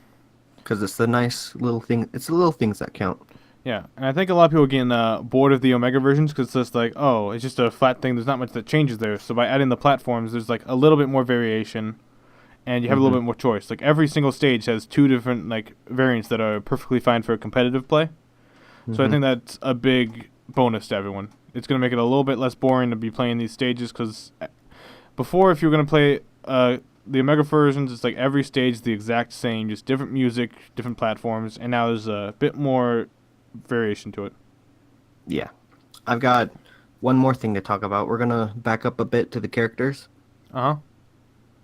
because it's the nice little thing. It's the little things that count. Yeah, and I think a lot of people are getting bored of the Omega versions because it's just like, oh, it's just a flat thing. There's not much that changes there. So by adding the platforms, there's like a little bit more variation, and you have a Mm-hmm. little bit more choice. Like every single stage has two different like variants that are perfectly fine for competitive play. So I Mm-hmm. think that's a big bonus to everyone. It's gonna make it a little bit less boring to be playing these stages because before, if you were gonna play the Omega versions, it's like every stage is the exact same, just different music, different platforms, and now there's a bit more variation to it. Yeah. I've got one more thing to talk about. We're gonna back up a bit to the characters. Uh huh.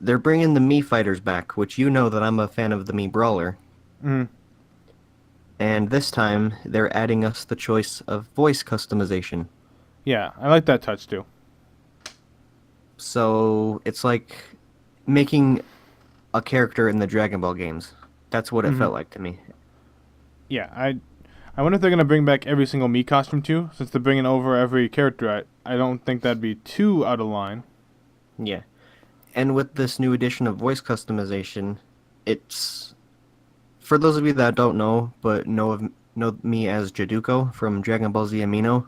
They're bringing the Mii fighters back, which you know that I'm a fan of the Mii brawler. Mm. And this time, they're adding us the choice of voice customization. Yeah, I like that touch too. So it's like making a character in the Dragon Ball games. That's what it Hmm. felt like to me. Yeah, I wonder if they're gonna bring back every single me costume too, since they're bringing over every character. I don't think that'd be too out of line. Yeah. And with this new edition of voice customization, it's for those of you that don't know, but know me as Jaduko from Dragon Ball Z Amino.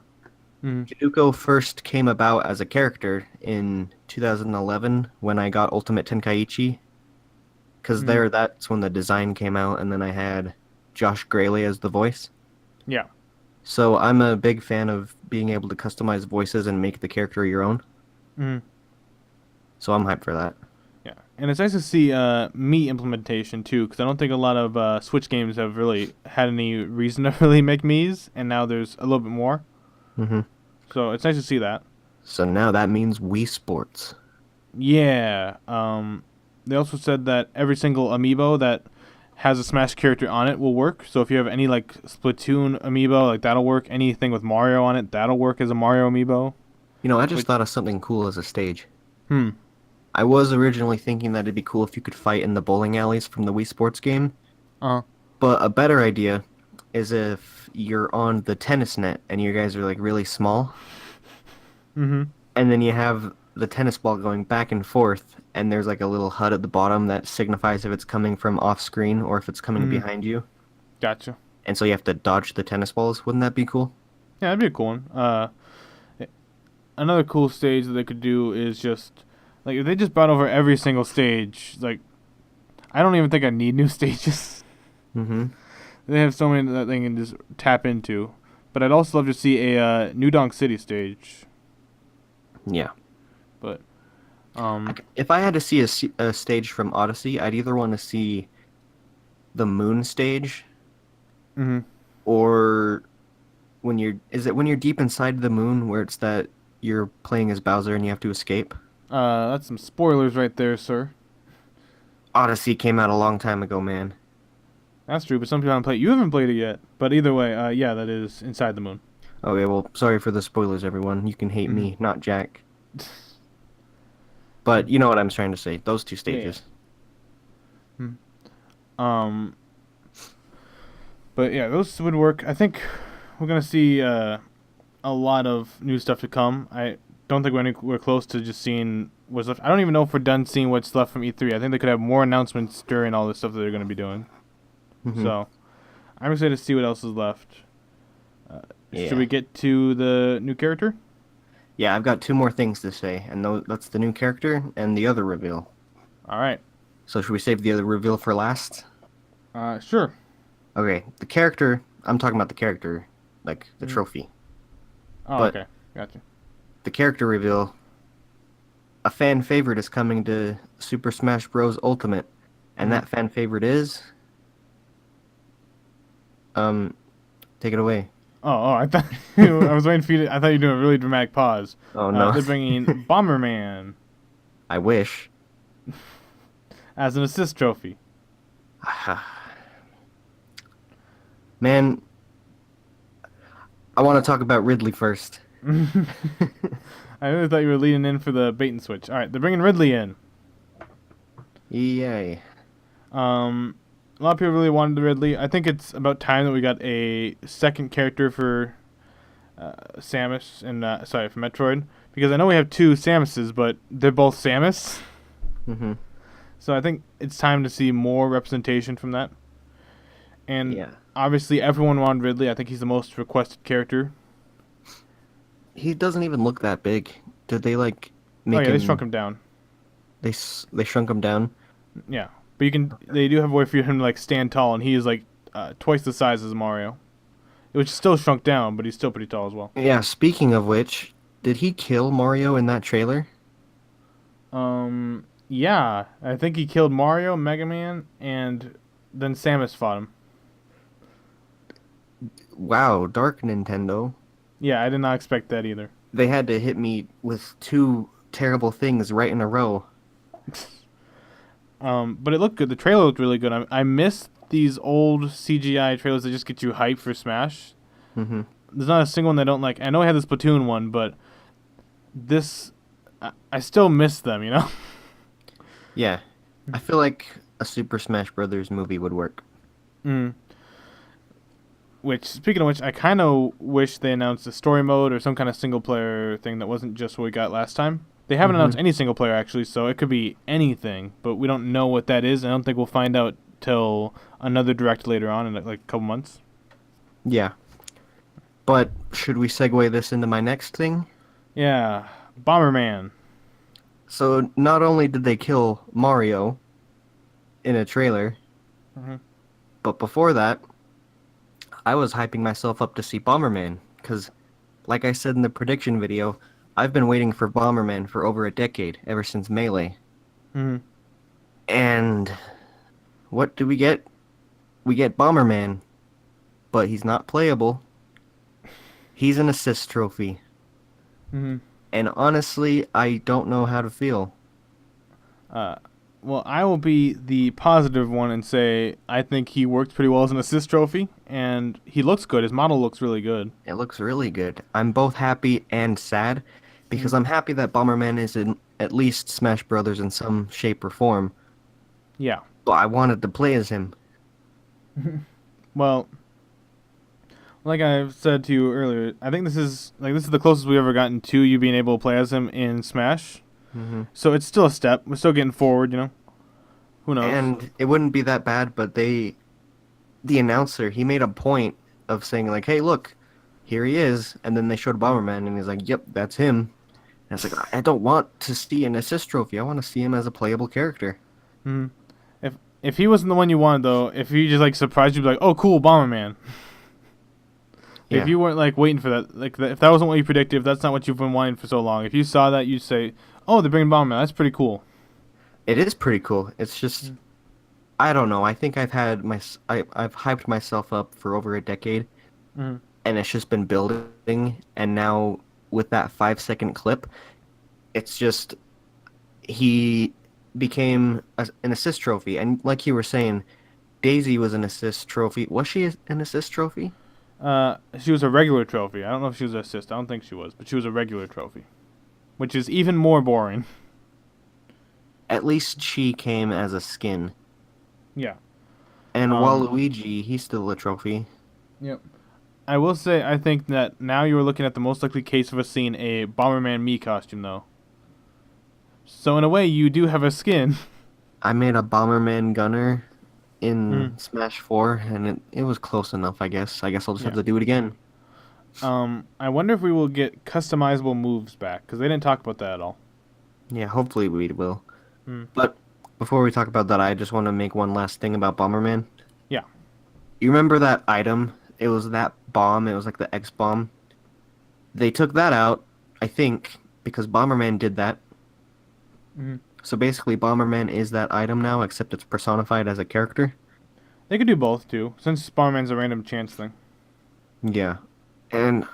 Mm. Jaduko first came about as a character in 2011 when I got Ultimate Tenkaichi, because Mm. that's when the design came out, and then I had Josh Graley as the voice. Yeah. So I'm a big fan of being able to customize voices and make the character your own. Mm. So I'm hyped for that. Yeah, and it's nice to see me implementation too, because I don't think a lot of Switch games have really had any reason to really make me's, and now there's a little bit more. Hmm. So it's nice to see that. So now that means Wii Sports. Yeah. They also said that every single amiibo that has a Smash character on it will work. So if you have any like Splatoon amiibo, like that'll work. Anything with Mario on it, that'll work as a Mario amiibo. You know, I just Which, thought of something cool as a stage. hmm. I was originally thinking that it'd be cool if you could fight in the bowling alleys from the Wii Sports game, Uh. but a better idea is if you're on the tennis net and you guys are like really small, Mm-hmm. and then you have the tennis ball going back and forth, and there's like a little HUD at the bottom that signifies if it's coming from off screen or if it's coming Mm. behind you. Gotcha. And so you have to dodge the tennis balls. Wouldn't that be cool? Yeah, that'd be a cool one. Another cool stage that they could do is just like if they just brought over every single stage. Like, I don't even think I need new stages. Mm-hmm. They have so many that they can just tap into. But I'd also love to see a New Donk City stage. Yeah. But If I had to see a stage from Odyssey, I'd either want to see the moon stage mhm. or when you're deep inside the moon where it's that you're playing as Bowser and you have to escape. That's some spoilers right there, sir. Odyssey came out a long time ago, man. That's true, but some people haven't played. You haven't played it yet. But either way, yeah, that is Inside the Moon. Okay, well, sorry for the spoilers, everyone. You can hate me, not Jack. But you know what I'm trying to say. Those two stages. Hmm. Um, but yeah, those would work. I think we're gonna see a lot of new stuff to come. I don't think we're close to just seeing what's left. I don't even know if we're done seeing what's left from E3. I think they could have more announcements during all the stuff that they're gonna be doing. Mhm. So I'm excited to see what else is left. Yeah. Should we get to the new character? Yeah, I've got two more things to say, and that's the new character and the other reveal. All right. So should we save the other reveal for last? Sure. Okay, the character, I'm talking about the character, like the trophy. Oh, But- okay. Gotcha. The character reveal, a fan favorite is coming to Super Smash Bros. Ultimate, and that fan favorite is... take it away. Oh, I thought I was waiting for you. I thought you were doing a really dramatic pause. Oh, no. They're bringing Bomberman I wish. as an assist trophy. Man, I want to talk about Ridley first. I really thought you were leading in for the bait and switch. All right, they're bringing Ridley in. Yay. A lot of people really wanted the Ridley. I think it's about time that we got a second character for Samus and for Metroid, because I know we have two Samuses, but they're both Samus. Mm-hmm. So I think it's time to see more representation from that. And Yeah. obviously everyone wanted Ridley. I think he's the most requested character. He doesn't even look that big. Did they like make Oh yeah, him? they shrunk him down. They shrunk him down. Yeah, but you can. They do have a way for him to like stand tall, and he is like twice the size as Mario. Which is still shrunk down, but he's still pretty tall as well. Yeah. Speaking of which, did he kill Mario in that trailer? Yeah, I think he killed Mario, Mega Man, and then Samus fought him. Wow, dark Nintendo. Yeah, I did not expect that either. They had to hit me with two terrible things right in a row. But it looked good. The trailer looked really good. I miss these old CGI trailers that just get you hyped for Smash. Mm-hmm. There's not a single one that I don't like. I know I had this Splatoon one, but this, I still miss them, you know? Yeah, I feel like a Super Smash Brothers movie would work. Mm. Which, speaking of which, I kind of wish they announced a story mode or some kind of single player thing that wasn't just what we got last time. They haven't announced any single player actually, so it could be anything, but we don't know what that is. I don't think we'll find out till another direct later on in like a couple months. Yeah. But should we segue this into my next thing? Yeah, Bomberman. So not only did they kill Mario in a trailer, but before that, I was hyping myself up to see Bomberman, because, like I said in the prediction video, I've been waiting for Bomberman for over a decade, ever since Melee. And what do we get? We get Bomberman, but he's not playable. He's an assist trophy. And honestly, I don't know how to feel. Well, I will be the positive one and say I think he worked pretty well as an assist trophy, and he looks good. His model looks really good. It looks really good. I'm both happy and sad, because I'm happy that Bomberman is in at least Smash Brothers in some shape or form. Yeah. But I wanted to play as him. Well, like I've said to you earlier, I think this is the closest we've ever gotten to you being able to play as him in Smash. So it's still a step. We're still getting forward, you know. Who knows? And it wouldn't be that bad, but the announcer, he made a point of saying like, "Hey, look, here he is," and then they showed Bomberman, and he's like, "Yep, that's him." And it's like, I don't want to see an assist trophy. I want to see him as a playable character. If he wasn't the one you wanted, though, if he just like surprised you, be like, "Oh, cool, Bomberman." Yeah. If you weren't like waiting for that, like if that wasn't what you predicted, if that's not what you've been wanting for so long, if you saw that, you'd say, "Oh, they're bringing Bomberman. That's pretty cool." It is pretty cool. It's just, I don't know. I think I've hyped myself up for over a decade, and it's just been building. And now with that 5-second clip, it's just he became an assist trophy. And like you were saying, Daisy was an assist trophy. Was she an assist trophy? She was a regular trophy. I don't know if she was an assist. I don't think she was, but she was a regular trophy, which is even more boring. At least she came as a skin. Yeah. And Waluigi, he's still a trophy. Yep. I will say, I think that now you are looking at the most likely case of us seeing a Bomberman Mii costume, though. So in a way, you do have a skin. I made a Bomberman gunner in Smash 4, and it was close enough, I guess. I guess I'll just have to do it again. I wonder if we will get customizable moves back, because they didn't talk about that at all. Yeah, hopefully we will. But before we talk about that, I just want to make one last thing about Bomberman. Yeah. You remember that item? It was that bomb. It was like the X bomb. They took that out, I think, because Bomberman did that. So basically, Bomberman is that item now, except it's personified as a character. They could do both, too, since Bomberman's a random chance thing. Yeah. And,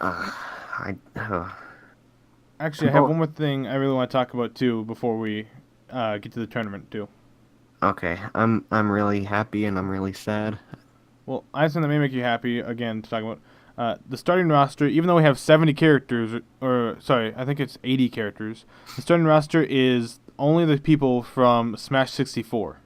Actually, I have one more thing I really want to talk about, too, before we get to the tournament, too. Okay, I'm really happy and I'm really sad. Well, I have something that may make you happy, again, to talk about. The starting roster, even though we have 70 characters, or sorry, I think it's 80 characters, the starting roster is only the people from Smash 64.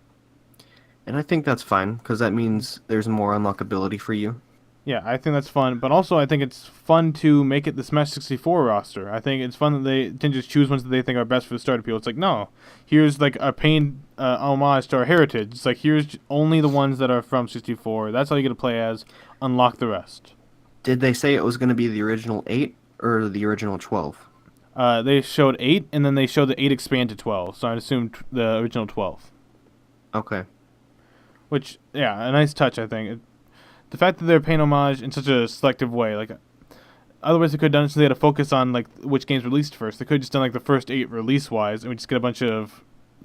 And I think that's fine, because that means there's more unlockability for you. Yeah, I think that's fun, but also I think it's fun to make it the Smash 64 roster. I think it's fun that they didn't just choose ones that they think are best for the starter people. It's like, no, here's like a pain homage to our heritage. It's like, here's only the ones that are from 64. That's all you get to play as. Unlock the rest. Did they say it was going to be the original 8 or the original 12? They showed 8, and then they showed the 8 expand to 12, so I'd assume the original 12. Okay. Which, yeah, a nice touch, I think. The fact that they're paying homage in such a selective way, like, otherwise they could have done it so they had to focus on, like, which games released first. They could have just done, like, the first 8 release-wise, and we just get a bunch of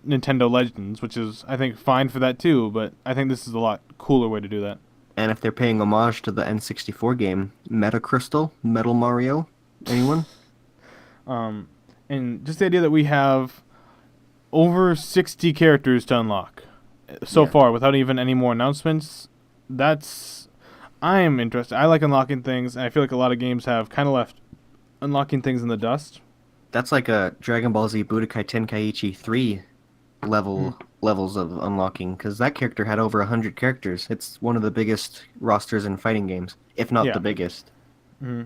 Nintendo Legends, which is, I think, fine for that, too, but I think this is a lot cooler way to do that. And if they're paying homage to the N64 game, Meta Crystal, Metal Mario, anyone? And just the idea that we have over 60 characters to unlock so far without even any more announcements, I am interested. I like unlocking things, and I feel like a lot of games have kind of left unlocking things in the dust. That's like a Dragon Ball Z Budokai Tenkaichi 3 levels of unlocking, because that character had over 100 characters. It's one of the biggest rosters in fighting games, if not the biggest. Mm-hmm.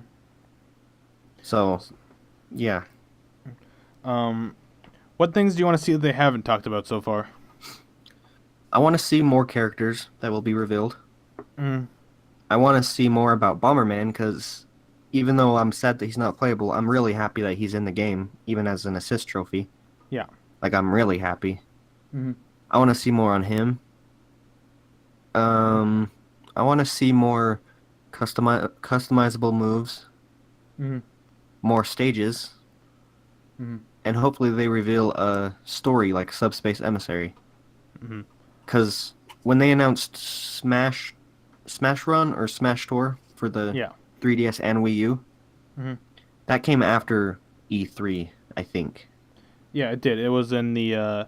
So, yeah. What things do you want to see that they haven't talked about so far? I want to see more characters that will be revealed. Mm. I want to see more about Bomberman, because even though I'm sad that he's not playable, I'm really happy that he's in the game, even as an assist trophy. Yeah. Like, I'm really happy. Mm-hmm. I want to see more on him. I want to see more customizable moves, Mm-hmm. more stages, Mm-hmm. and hopefully they reveal a story like Subspace Emissary. Mm-hmm. Because when they announced Smash Run or Smash Tour for the 3DS and Wii U, that came after E3, I think. Yeah, it did. It was in the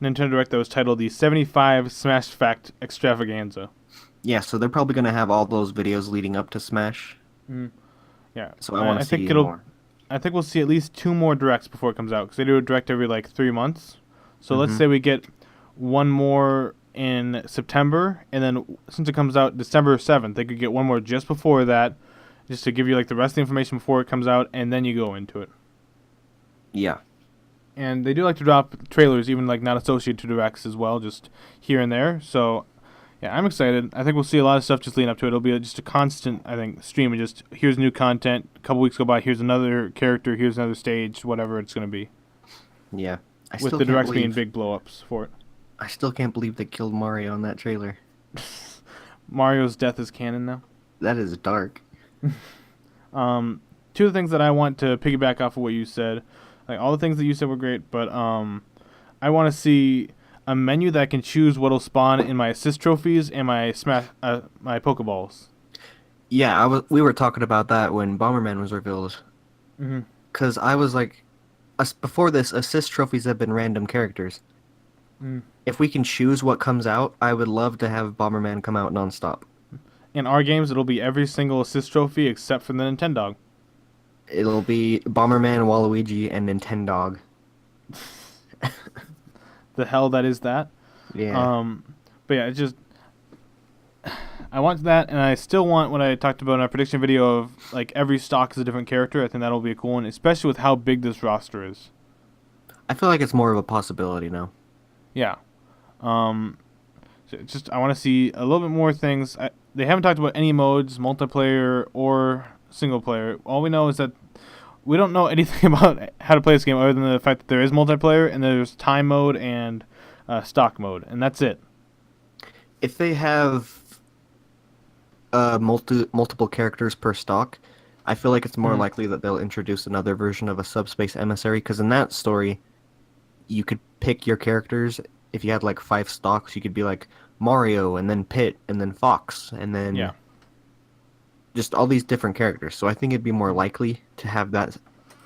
Nintendo Direct that was titled the 75 Smash Fact Extravaganza. Yeah, so they're probably going to have all those videos leading up to Smash. Yeah. So I want to see more. I think we'll see at least 2 more directs before it comes out, because they do a direct every, 3 months. So let's say we get one more in September, and then since it comes out December 7th, they could get one more just before that, just to give you, the rest of the information before it comes out, and then you go into it. Yeah. And they do like to drop trailers, even, not associated to directs as well, just here and there. So, yeah, I'm excited. I think we'll see a lot of stuff just leading up to it. It'll be just a constant, I think, stream of just, here's new content, a couple weeks go by, here's another character, here's another stage, whatever it's going to be. Yeah. With the directs being big blow-ups for it. I still can't believe they killed Mario in that trailer. Mario's death is canon now. That is dark. 2 of the things that I want to piggyback off of what you said, all the things that you said were great, but I want to see a menu that I can choose what'll spawn in my assist trophies and my my Pokeballs. Yeah, we were talking about that when Bomberman was revealed. Because I was like, before this, assist trophies have been random characters. If we can choose what comes out, I would love to have Bomberman come out nonstop. In our games, it'll be every single assist trophy except for the Nintendo. It'll be Bomberman, Waluigi, and Nintendo. The hell that is that. Yeah. But yeah, it's just, I want that, and I still want what I talked about in our prediction video of every stock is a different character. I think that'll be a cool one, especially with how big this roster is. I feel like it's more of a possibility now. Yeah. So it's just, I want to see a little bit more things. They haven't talked about any modes, multiplayer or single player. All we know is that we don't know anything about how to play this game other than the fact that there is multiplayer and there's time mode and stock mode, and that's it. If they have multiple characters per stock, I feel like it's more likely that they'll introduce another version of a Subspace Emissary, because in that story, you could pick your characters. If you had 5 stocks, you could be Mario, and then Pit, and then Fox, and then just all these different characters. So I think it'd be more likely to have that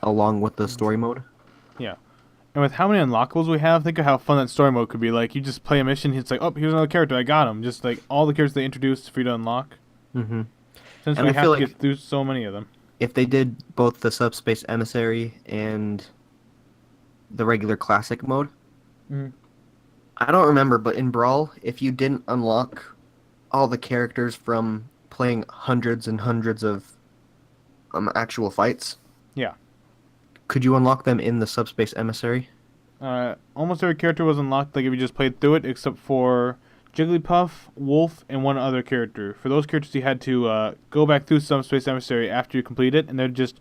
along with the story mode. Yeah. And with how many unlockables we have, think of how fun that story mode could be. You just play a mission, it's oh, here's another character, I got him. Just all the characters they introduced for you to unlock. Since and we I have feel to get through so many of them. If they did both the Subspace Emissary and the regular classic mode, I don't remember, but in Brawl, if you didn't unlock all the characters from playing hundreds and hundreds of actual fights, Yeah. could you unlock them in the Subspace Emissary? Almost every character was unlocked, like if you just played through it, except for Jigglypuff, Wolf, and one other character. For those characters, you had to go back through Subspace Emissary after you complete it, and they'd just,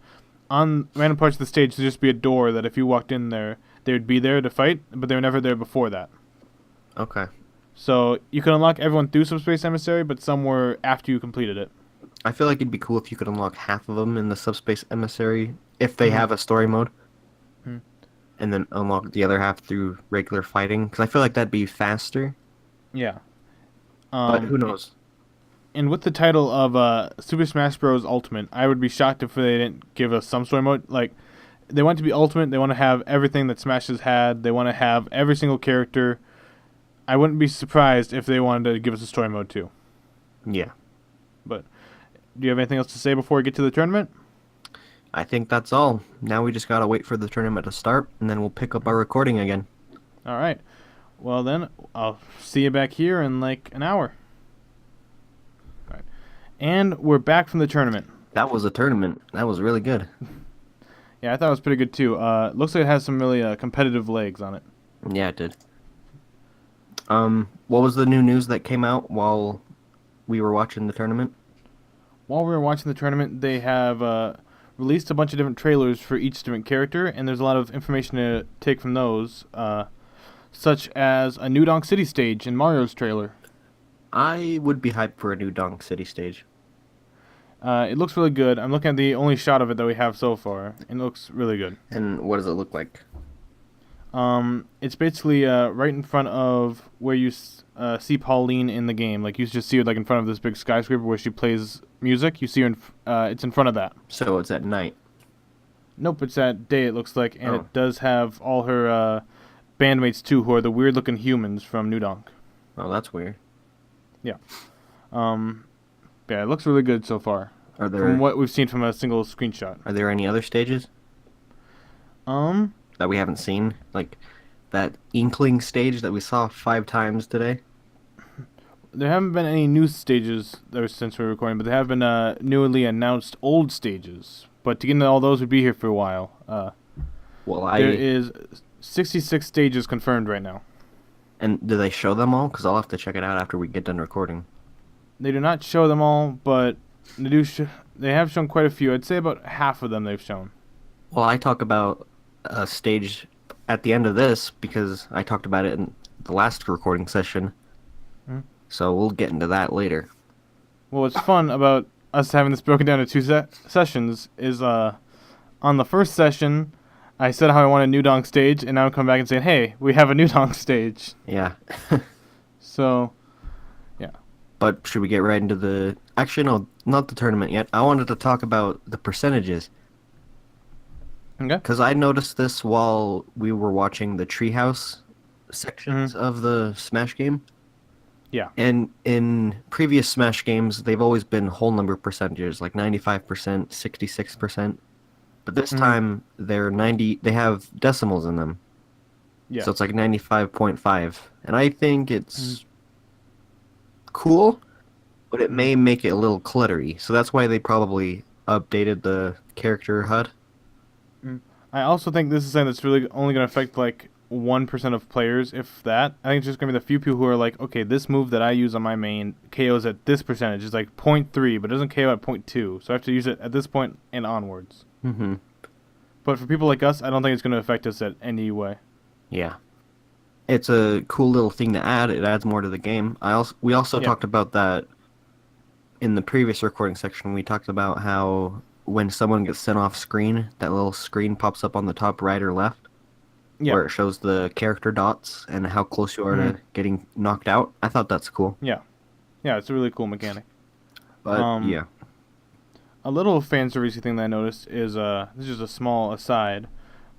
on random parts of the stage, there'd just be a door that if you walked in there, they would be there to fight, but they were never there before that. Okay. So you could unlock everyone through Subspace Emissary, but some were after you completed it. I feel like it'd be cool if you could unlock half of them in the Subspace Emissary if they Mhm. have a story mode, Mhm. and then unlock the other half through regular fighting. Because I feel like that'd be faster. Yeah. But who knows? And with the title of Super Smash Bros. Ultimate, I would be shocked if they didn't give us some story mode. Like, they want it to be Ultimate. They want to have everything that Smash has had. They want to have every single character. I wouldn't be surprised if they wanted to give us a story mode too. Yeah. But do you have anything else to say before we get to the tournament? I think that's all. Now we just gotta wait for the tournament to start, and then we'll pick up our recording again. All right. Well, then, I'll see you back here in like an hour. All right. And we're back from the tournament. That was a tournament. That was really good. Yeah, I thought it was pretty good too. Looks like it has some really competitive legs on it. Yeah, it did. What was the new news that came out while we were watching the tournament? While we were watching the tournament, they have released a bunch of different trailers for each different character, and there's a lot of information to take from those, such as a New Donk City stage in Mario's trailer. I would be hyped for a new Donk City stage. It looks really good. I'm looking at the only shot of it that we have so far, and it looks really good. And what does it look like? It's basically right in front of where you see Pauline in the game. Like, you just see her like in front of this big skyscraper where she plays music. You see her it's in front of that. So it's at night. Nope, it's at day, it looks like, and Oh. it does have all her bandmates too, who are the weird-looking humans from New Donk. Oh, that's weird. Yeah, it looks really good so far. Are there From what we've seen from a single screenshot. are there any other stages that we haven't seen? Like that Inkling stage that we saw 5 times today? There haven't been any new stages since we were recording, but there have been newly announced old stages. But to get into all those, we'd be here for a while. Well, There is 66 stages confirmed right now. And do they show them all? Because I'll have to check it out after we get done recording. They do not show them all, but they do. They have shown quite a few. I'd say about half of them they've shown. Well, I talk about a stage at the end of this because I talked about it in the last recording session. So we'll get into that later. Well, what's fun about us having this broken down into 2 sessions is on the first session, I said how I want a New Donk stage, and now I'm coming back and saying, hey, we have a New Donk stage. Yeah. So, But should we get right into the... Actually, no, not the tournament yet. I wanted to talk about the percentages. okay. Because I noticed this while we were watching the Treehouse sections of the Smash game. Yeah. And in previous Smash games, they've always been whole number percentages, like 95%, 66%. But this time, they have decimals in them. Yeah. So it's like 95.5. And I think it's cool, but it may make it a little cluttery. So that's why they probably updated the character HUD. I also think this is something that's really only going to affect like 1% of players, if that. I think it's just going to be the few people who are like, okay, this move that I use on my main KOs at this percentage. It's like 0.3, but it doesn't KO at 0.2. So I have to use it at this point and onwards. Mm-hmm. But for people like us, I don't think it's going to affect us at any way. Yeah. It's a cool little thing to add. It adds more to the game. We also talked about that in the previous recording section. We talked about how when someone gets sent off screen, that little screen pops up on the top right or left, where it shows the character dots and how close you are to getting knocked out. I thought that's cool. Yeah, it's a really cool mechanic. But yeah, a little fan servicey thing that I noticed is this is just a small aside,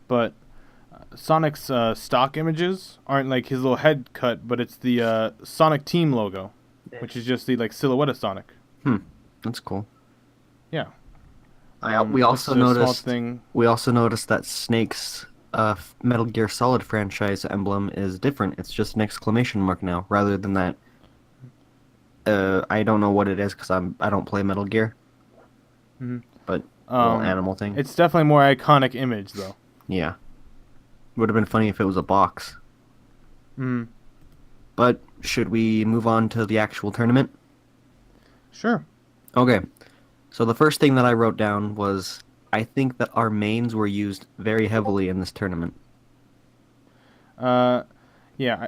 but Sonic's stock images aren't like his little head cut, but it's the Sonic Team logo, which is just the like silhouette of Sonic. That's cool. Yeah. We also noticed. Thing. We also noticed that Snake's Metal Gear Solid franchise emblem is different. It's just an exclamation mark now, rather than that I don't know what it is because I don't play Metal Gear, Hmm. but the little animal thing. It's definitely a more iconic image, though. Yeah, would have been funny if it was a box. Hmm. But should we move on to the actual tournament? Sure. Okay. So the first thing that I wrote down was I think that our mains were used very heavily in this tournament. Uh, yeah,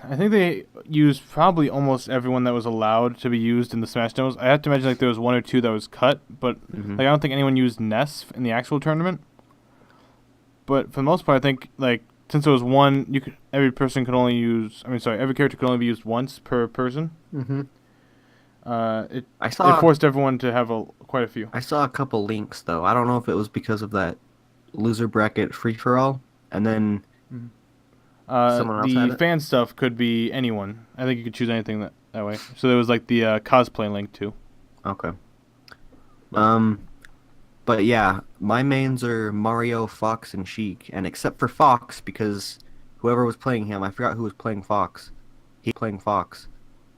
I think they used probably almost everyone that was allowed to be used in the Smash demos. I have to imagine like there was one or two that was cut, but Hmm. like I don't think anyone used Ness in the actual tournament. But for the most part, I think like since it was one, every person could only use. I mean, sorry, every character could only be used once per person. Hmm. It I it saw forced everyone to have quite a few. I saw a couple links though. I don't know if it was because of that loser bracket free for all, and then Mhm. someone else The had it. fan stuff could be anyone. I think you could choose anything that way. So there was like the cosplay link too. Okay. Um, but yeah, my mains are Mario, Fox, and Sheik, and except for Fox, because whoever was playing him, I forgot who was playing Fox. He playing Fox.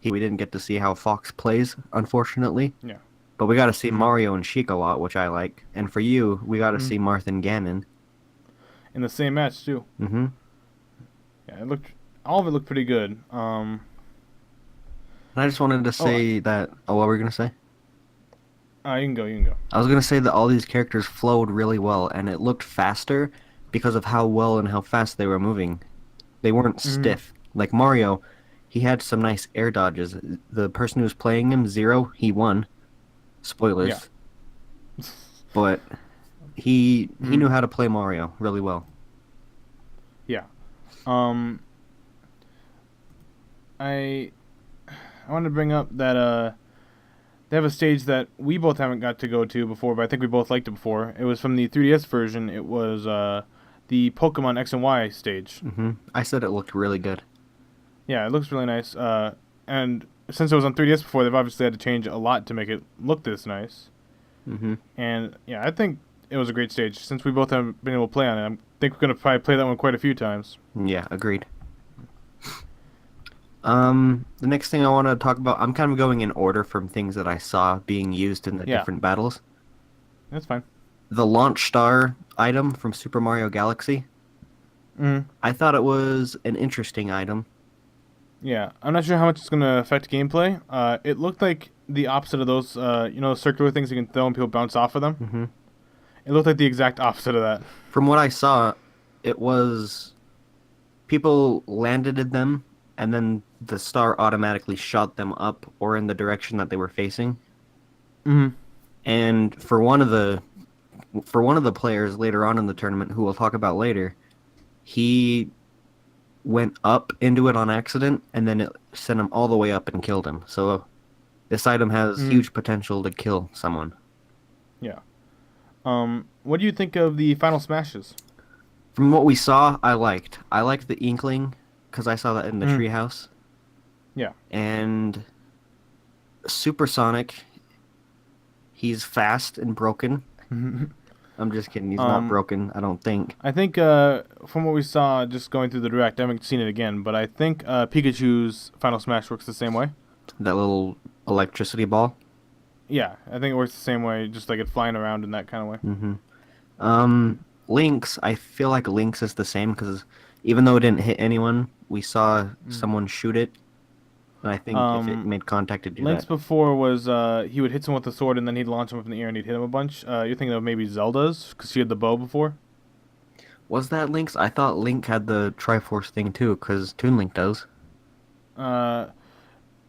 We didn't get to see how Fox plays, unfortunately. Yeah. But we got to see Mhm. Mario and Sheik a lot, which I like. And for you, we got to Mhm. see Marth and Ganon. In the same match too. Mm-hmm. Yeah, it looked all of it looked pretty good. And I just wanted to Oh, say that. Oh, what were we gonna say? you can go. You can go. I was gonna say that all these characters flowed really well, and it looked faster because of how well and how fast they were moving. They weren't Hmm. stiff. Like Mario, he had some nice air dodges. The person who was playing him, Zero, he won. Yeah. Spoilers. But he Mhm. knew how to play Mario really well. Yeah. Um, I I wanted to bring up that they have a stage that we both haven't got to go to before, but I think we both liked it before. It was from the 3DS version. It was the Pokemon X and Y stage. I said it looked really good. Yeah, it looks really nice. And since it was on 3DS before, they've obviously had to change a lot to make it look this nice. Hmm. And yeah, I think it was a great stage. Since we both haven't been able to play on it, I think we're gonna probably play that one quite a few times. Yeah, agreed. The next thing I want to talk about, I'm kind of going in order from things that I saw being used in the Yeah, different battles. that's fine. The launch star item from Super Mario Galaxy. Mm. I thought it was an interesting item. Yeah, I'm not sure how much it's gonna affect gameplay. It looked like the opposite of those, circular things you can throw and people bounce off of them. Hmm. It looked like the exact opposite of that. From what I saw, it was people landed in them, and then the star automatically shot them up or in the direction that they were facing. Mm. And for one of the players later on in the tournament, who we'll talk about later, he went up into it on accident, and then it sent him all the way up and killed him. So this item has Mm. huge potential to kill someone. Yeah. What do you think of the final smashes? From what we saw, I liked. I liked the Inkling because I saw that in the Mm. treehouse. Yeah. And Supersonic, he's fast and broken. I'm just kidding. He's not um, broken, I don't think. I think from what we saw just going through the direct, I haven't seen it again, but I think Pikachu's final smash works the same way. That little electricity ball. Yeah, I think it works the same way, just like it flying around in that kind of way. Hmm. Lynx, I feel like Lynx is the same because even though it didn't hit anyone, we saw Mm. someone shoot it. And I think if it Um, made contact, it'd do Link's that. before was he would hit someone with a sword and then he'd launch him up in the air and he'd hit him a bunch. You're thinking of maybe Zelda's because she had the bow before. Was that Lynx? I thought Link had the Triforce thing too, because Toon Link does. Uh,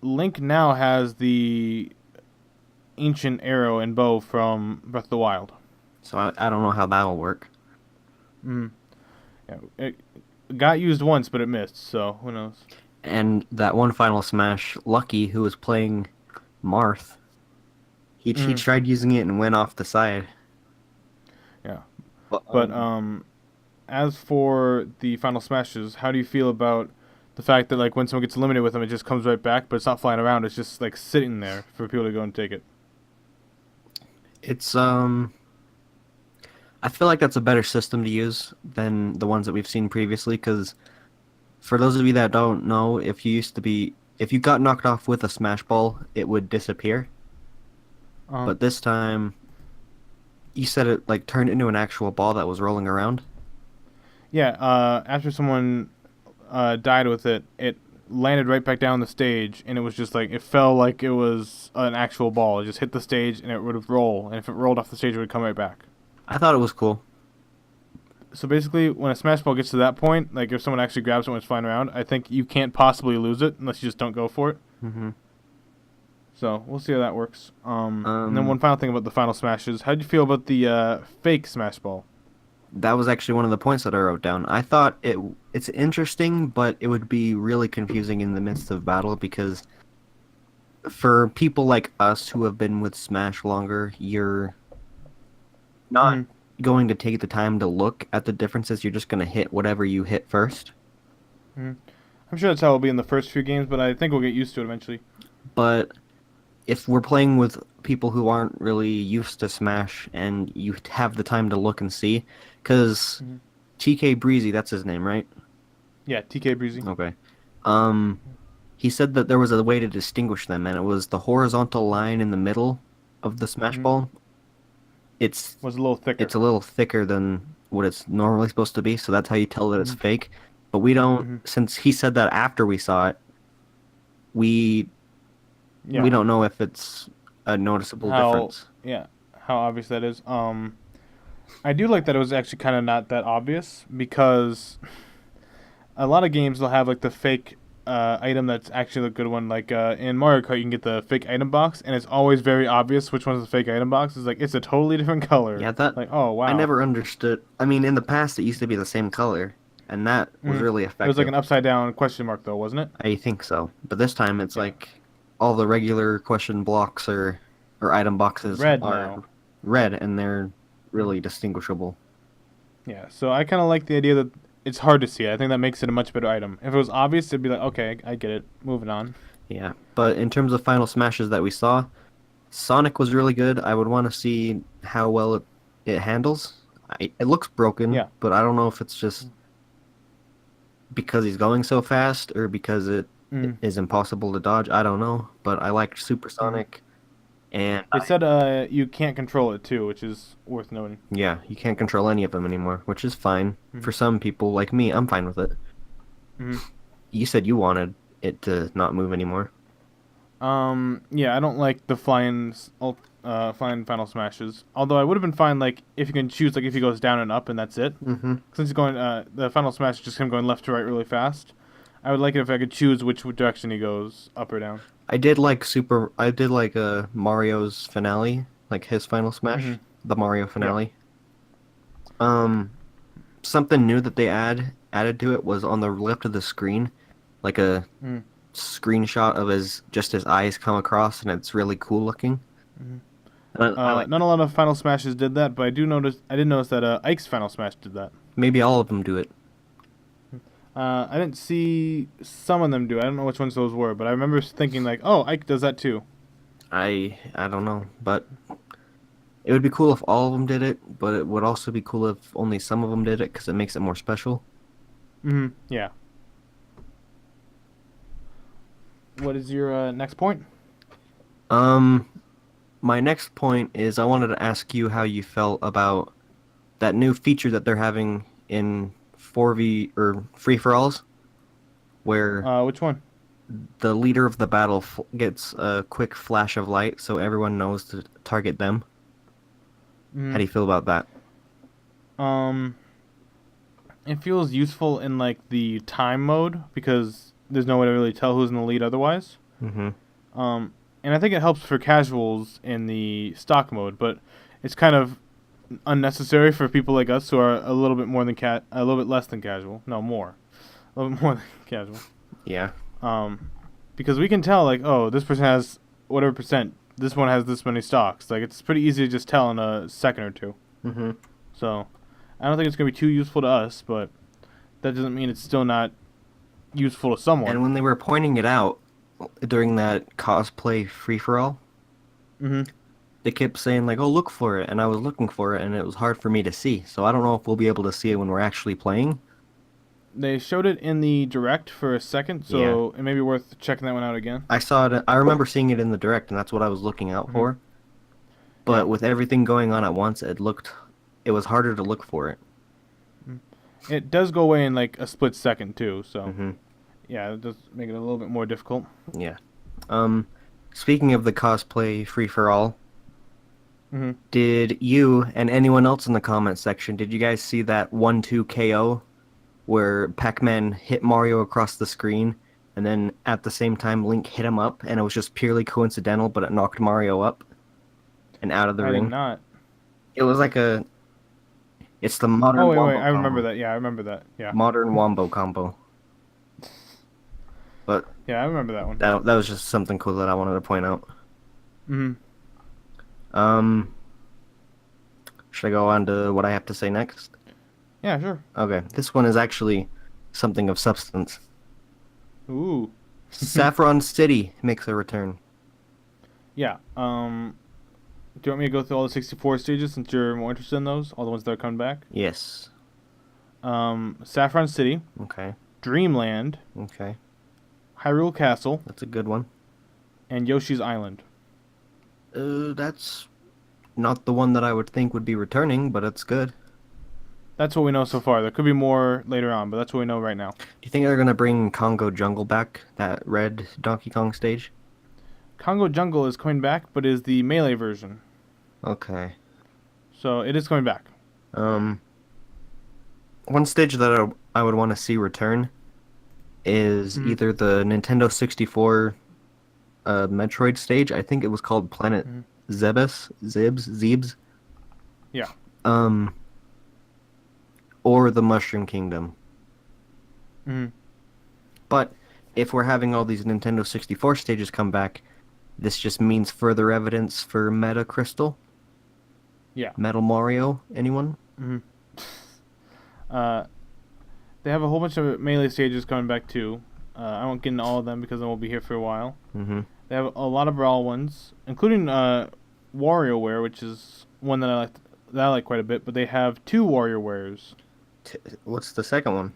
Link now has the ancient arrow and bow from Breath of the Wild. So I don't know how that'll work. Mm. Yeah, it got used once, but it missed. So who knows? And that one final smash, Lucky, who was playing Marth, he Mm. tried using it and went off the side. Yeah, But, but as for the final smashes, how do you feel about the fact that like when someone gets eliminated with them, it just comes right back, but it's not flying around. It's just like sitting there for people to go and take it. it's I feel like that's a better system to use than the ones that we've seen previously. Because for those of you that don't know, if you used to be if you got knocked off with a smash ball, it would disappear. Uh, But this time, you said it like turned into an actual ball that was rolling around. yeah. After someone died with it, it landed right back down the stage, and it was just like it fell like it was an actual ball. It just hit the stage, and it would roll. And if it rolled off the stage, it would come right back. I thought it was cool. So basically, when a smash ball gets to that point, like if someone actually grabs it when it's flying around, I think you can't possibly lose it unless you just don't go for it. Hmm. So we'll see how that works. And then Um, one final thing about the final smashes. How would you feel about the fake smash ball? that was actually one of the points that I wrote down. I thought it's interesting, but it would be really confusing in the midst of battle because for people like us who have been with Smash longer, you're not Mhm. going to take the time to look at the differences. You're just going to hit whatever you hit first. Mhm. I'm sure that's how it'll be in the first few games, but I think we'll get used to it eventually. But if we're playing with people who aren't really used to Smash and you have the time to look and see, because Mhm. TK Breezy, that's his name, right? Yeah, TK Breezy Okay. Um, he said that there was a way to distinguish them, and it was the horizontal line in the middle of the Smash Mhm. Ball. It's was a little thicker. it's a little thicker than what it's normally supposed to be, so that's how you tell that it's Mhm. fake. But we don't, Mhm. since he said that after we saw it, we we Yeah, don't know if it's a noticeable how difference. yeah how obvious that is. I do like that it was actually kind of not that obvious because a lot of games they'll have like the fake item that's actually the good one. Like in Mario Kart, you can get the fake item box, and it's always very obvious which one's the fake item box. It's like it's a totally different color. Yeah, that Like, oh I wow. never understood. I mean, in the past it used to be the same color, and that was Mm. really It was like effective. an upside down question mark though, wasn't it? I think so. But this time it's Yeah. like all the regular question blocks or item boxes Red are now. red and they're Mm. really distinguishable. Yeah. So I kind of like the idea that it's hard to see. I think that makes it a much better item. If it was obvious, it'd be like, okay, I get it. Moving on. Yeah. But in terms of final smashes that we saw, Sonic was really good. I would want to see how well it handles. It looks broken, Yeah. but I don't know if it's just because he's going so fast or because it Mm. is impossible to dodge. I don't know, but I liked Mm. Supersonic, and They said you can't control it too, which is worth noting. yeah, you can't control any of them anymore, which is fine Mm. for some people like me. I'm fine with it. Mm. You said you wanted it to not move anymore. Yeah, I don't like the flying final smashes. Although I would have been fine, like if you can choose, like if he goes down and up and that's it. Mm-hmm. Since he's going, the final smash is just him going left to right really fast. I would like it if I could choose which direction he goes, up or down. I did like Mario's finale, like his final smash, Mhm. the Mario Yeah. finale. Um, something new that they added to it was on the left of the screen, like a Mm. screenshot of his eyes come across, and it's really cool looking. Mhm. And I like Not a lot of final smashes did that, but I did notice that Ike's final smash did that. maybe all of them do it. I didn't see some of them do. I don't know which ones those were, but I remember thinking like, oh, Ike does that too. I don't know, but it would be cool if all of them did it. But it would also be cool if only some of them did it because it makes it more special. Yeah. What is your next point? Um, my next point is I wanted to ask you how you felt about that new feature that they're having in 4v or free for alls, where Which one? the leader of the battle gets a quick flash of light, so everyone knows to target them. How do you feel about that? Um, it feels useful in like the time mode because there's no way to really tell who's in the lead otherwise. Mm-hmm. And I think it helps for casuals in the stock mode, but it's kind of unnecessary for people like us who are a little bit more than a little bit less than casual. No, more, a little bit more than casual. Yeah. Because we can tell like, oh, this person has whatever percent. This one has this many stocks. Like it's pretty easy to just tell in a second or two. Mm-hmm. So I don't think it's gonna be too useful to us, but that doesn't mean it's still not useful to someone. And when they were pointing it out during that cosplay free for all, Mm-hmm. they kept saying like, "Oh, look for it," and I was looking for it, and it was hard for me to see. So I don't know if we'll be able to see it when we're actually playing. They showed it in the direct for a second, so it may be worth checking that one out again. I saw it. I remember seeing it in the direct, and that's what I was looking out for. But with everything going on at once, it was harder to look for it. It does go away in like a split second too, so Mm-hmm. yeah, it does make it a little bit more difficult. Yeah. Speaking of the cosplay free-for-all, Mm-hmm. did you and anyone else in the comment section, did you guys see that 1-2 KO where Pac-Man hit Mario across the screen, and then at the same time Link hit him up, and it was just purely coincidental, but it knocked Mario up and out of the I ring? did not. It was like it's the modern Oh wait, wombo I remember combo. that. Yeah, I remember that. Yeah. Modern wombo combo. But Yeah, I remember that one. that was just something cool that I wanted to point out. Mm-hmm. Should I go on to what I have to say next? Yeah, sure. Okay, this one is actually something of substance. Ooh. Saffron City makes a return. Yeah. Do you want me to go through all the 64 stages since you're more interested in those? All the ones that are coming back? Yes. Saffron City, Okay. Dreamland, Okay. Hyrule Castle, That's a good one. and Yoshi's Island. That's not the one that I would think would be returning, but it's good. That's what we know so far. There could be more later on, but that's what we know right now. Do you think they're gonna bring Congo Jungle back? That red Donkey Kong stage? Congo Jungle is coming back, but is the Melee version. Okay. So it is coming back. One stage that I would want to see return is either the Nintendo 64 Metroid stage. I think it was called Planet Zebes. Yeah. Or the Mushroom Kingdom. Mm-hmm. But if we're having all these Nintendo 64 stages come back, this just means further evidence for Meta Crystal? Yeah. Metal Mario? Anyone? Mm-hmm. They have a whole bunch of Melee stages coming back too. I won't get into all of them because I won't be here for a while. Mm-hmm. They have a lot of Brawl ones, including WarioWare, which is one that I like quite a bit. But they have two WarioWares. What's the second one?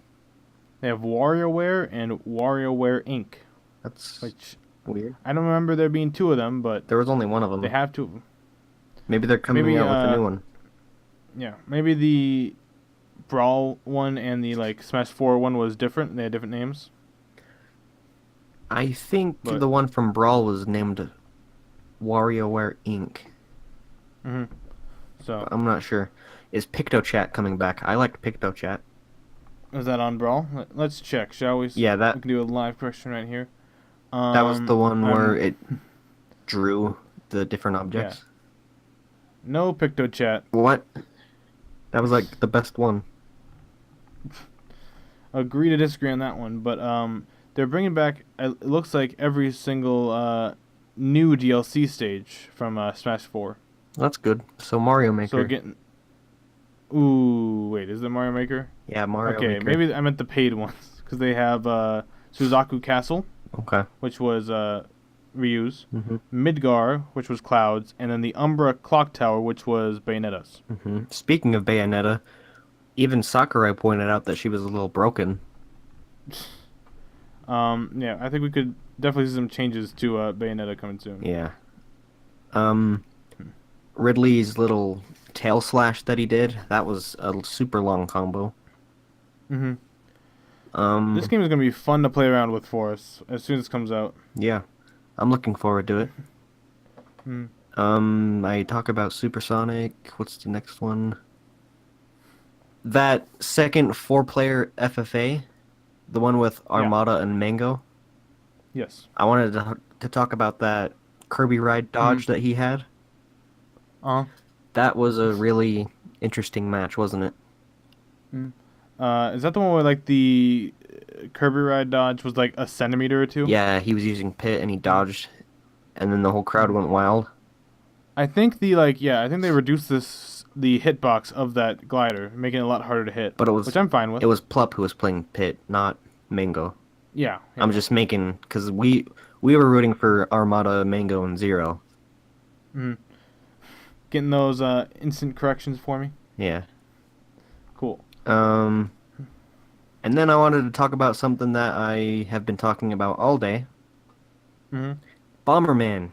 They have WarioWare and WarioWare Inc. That's Which weird. I don't remember there being two of them, but There was only one of them. they have two of them. Maybe they're coming out with a new one. Yeah, maybe the Brawl one and the like Smash 4 one was different. They had different names. I think But- the one from Brawl was named WarioWare Inc. Mm-hmm. So I'm not sure. Is PictoChat coming back? I liked PictoChat. is that on Brawl? Let's check, shall we? Yeah, We can do a live question right here. that was the one where I'm- it drew the different objects. No PictoChat. What? That was like the best one. Agree to disagree on that one, but they're bringing back. It looks like every single new DLC stage from Smash 4. That's good. So Mario Maker. So we're getting. Ooh, wait, is it Mario Maker? Yeah, Mario Okay, Maker. maybe I meant the paid ones because they have Suzaku Castle, Okay. which was Ryu's, Mm-hmm. Midgar, which was Cloud's, and then the Umbra Clock Tower, which was Bayonetta's. Mm-hmm. Speaking of Bayonetta, even Sakurai pointed out that she was a little broken. Yeah, I think we could definitely see some changes to Bayonetta coming soon. Yeah. Ridley's little tail slash that he did, that was a super long combo. Mm-hmm. Um, This game is going to be fun to play around with for us as soon as it comes out. yeah. I'm looking forward to it. Mm. I talk about Supersonic. What's the next one? That second 4-player FFA, the one with Armada and Mango. Yes. I wanted to talk about that Kirby Ride Dodge that he had. Uh-huh. That was a really interesting match, wasn't it? Is that the one where like the Kirby Ride dodge was like a centimeter or two? Yeah, he was using Pit and he dodged, and then the whole crowd went wild. I think they reduced the hitbox of that glider, making it a lot harder to hit. But it was which I'm fine with. It was Plup who was playing Pit, not Mango. Yeah. I'm just making because we were rooting for Armada, Mango, and Zero. Getting those instant corrections for me. Yeah. Cool. And then I wanted to talk about something that I have been talking about all day. Mm-hmm. Bomberman.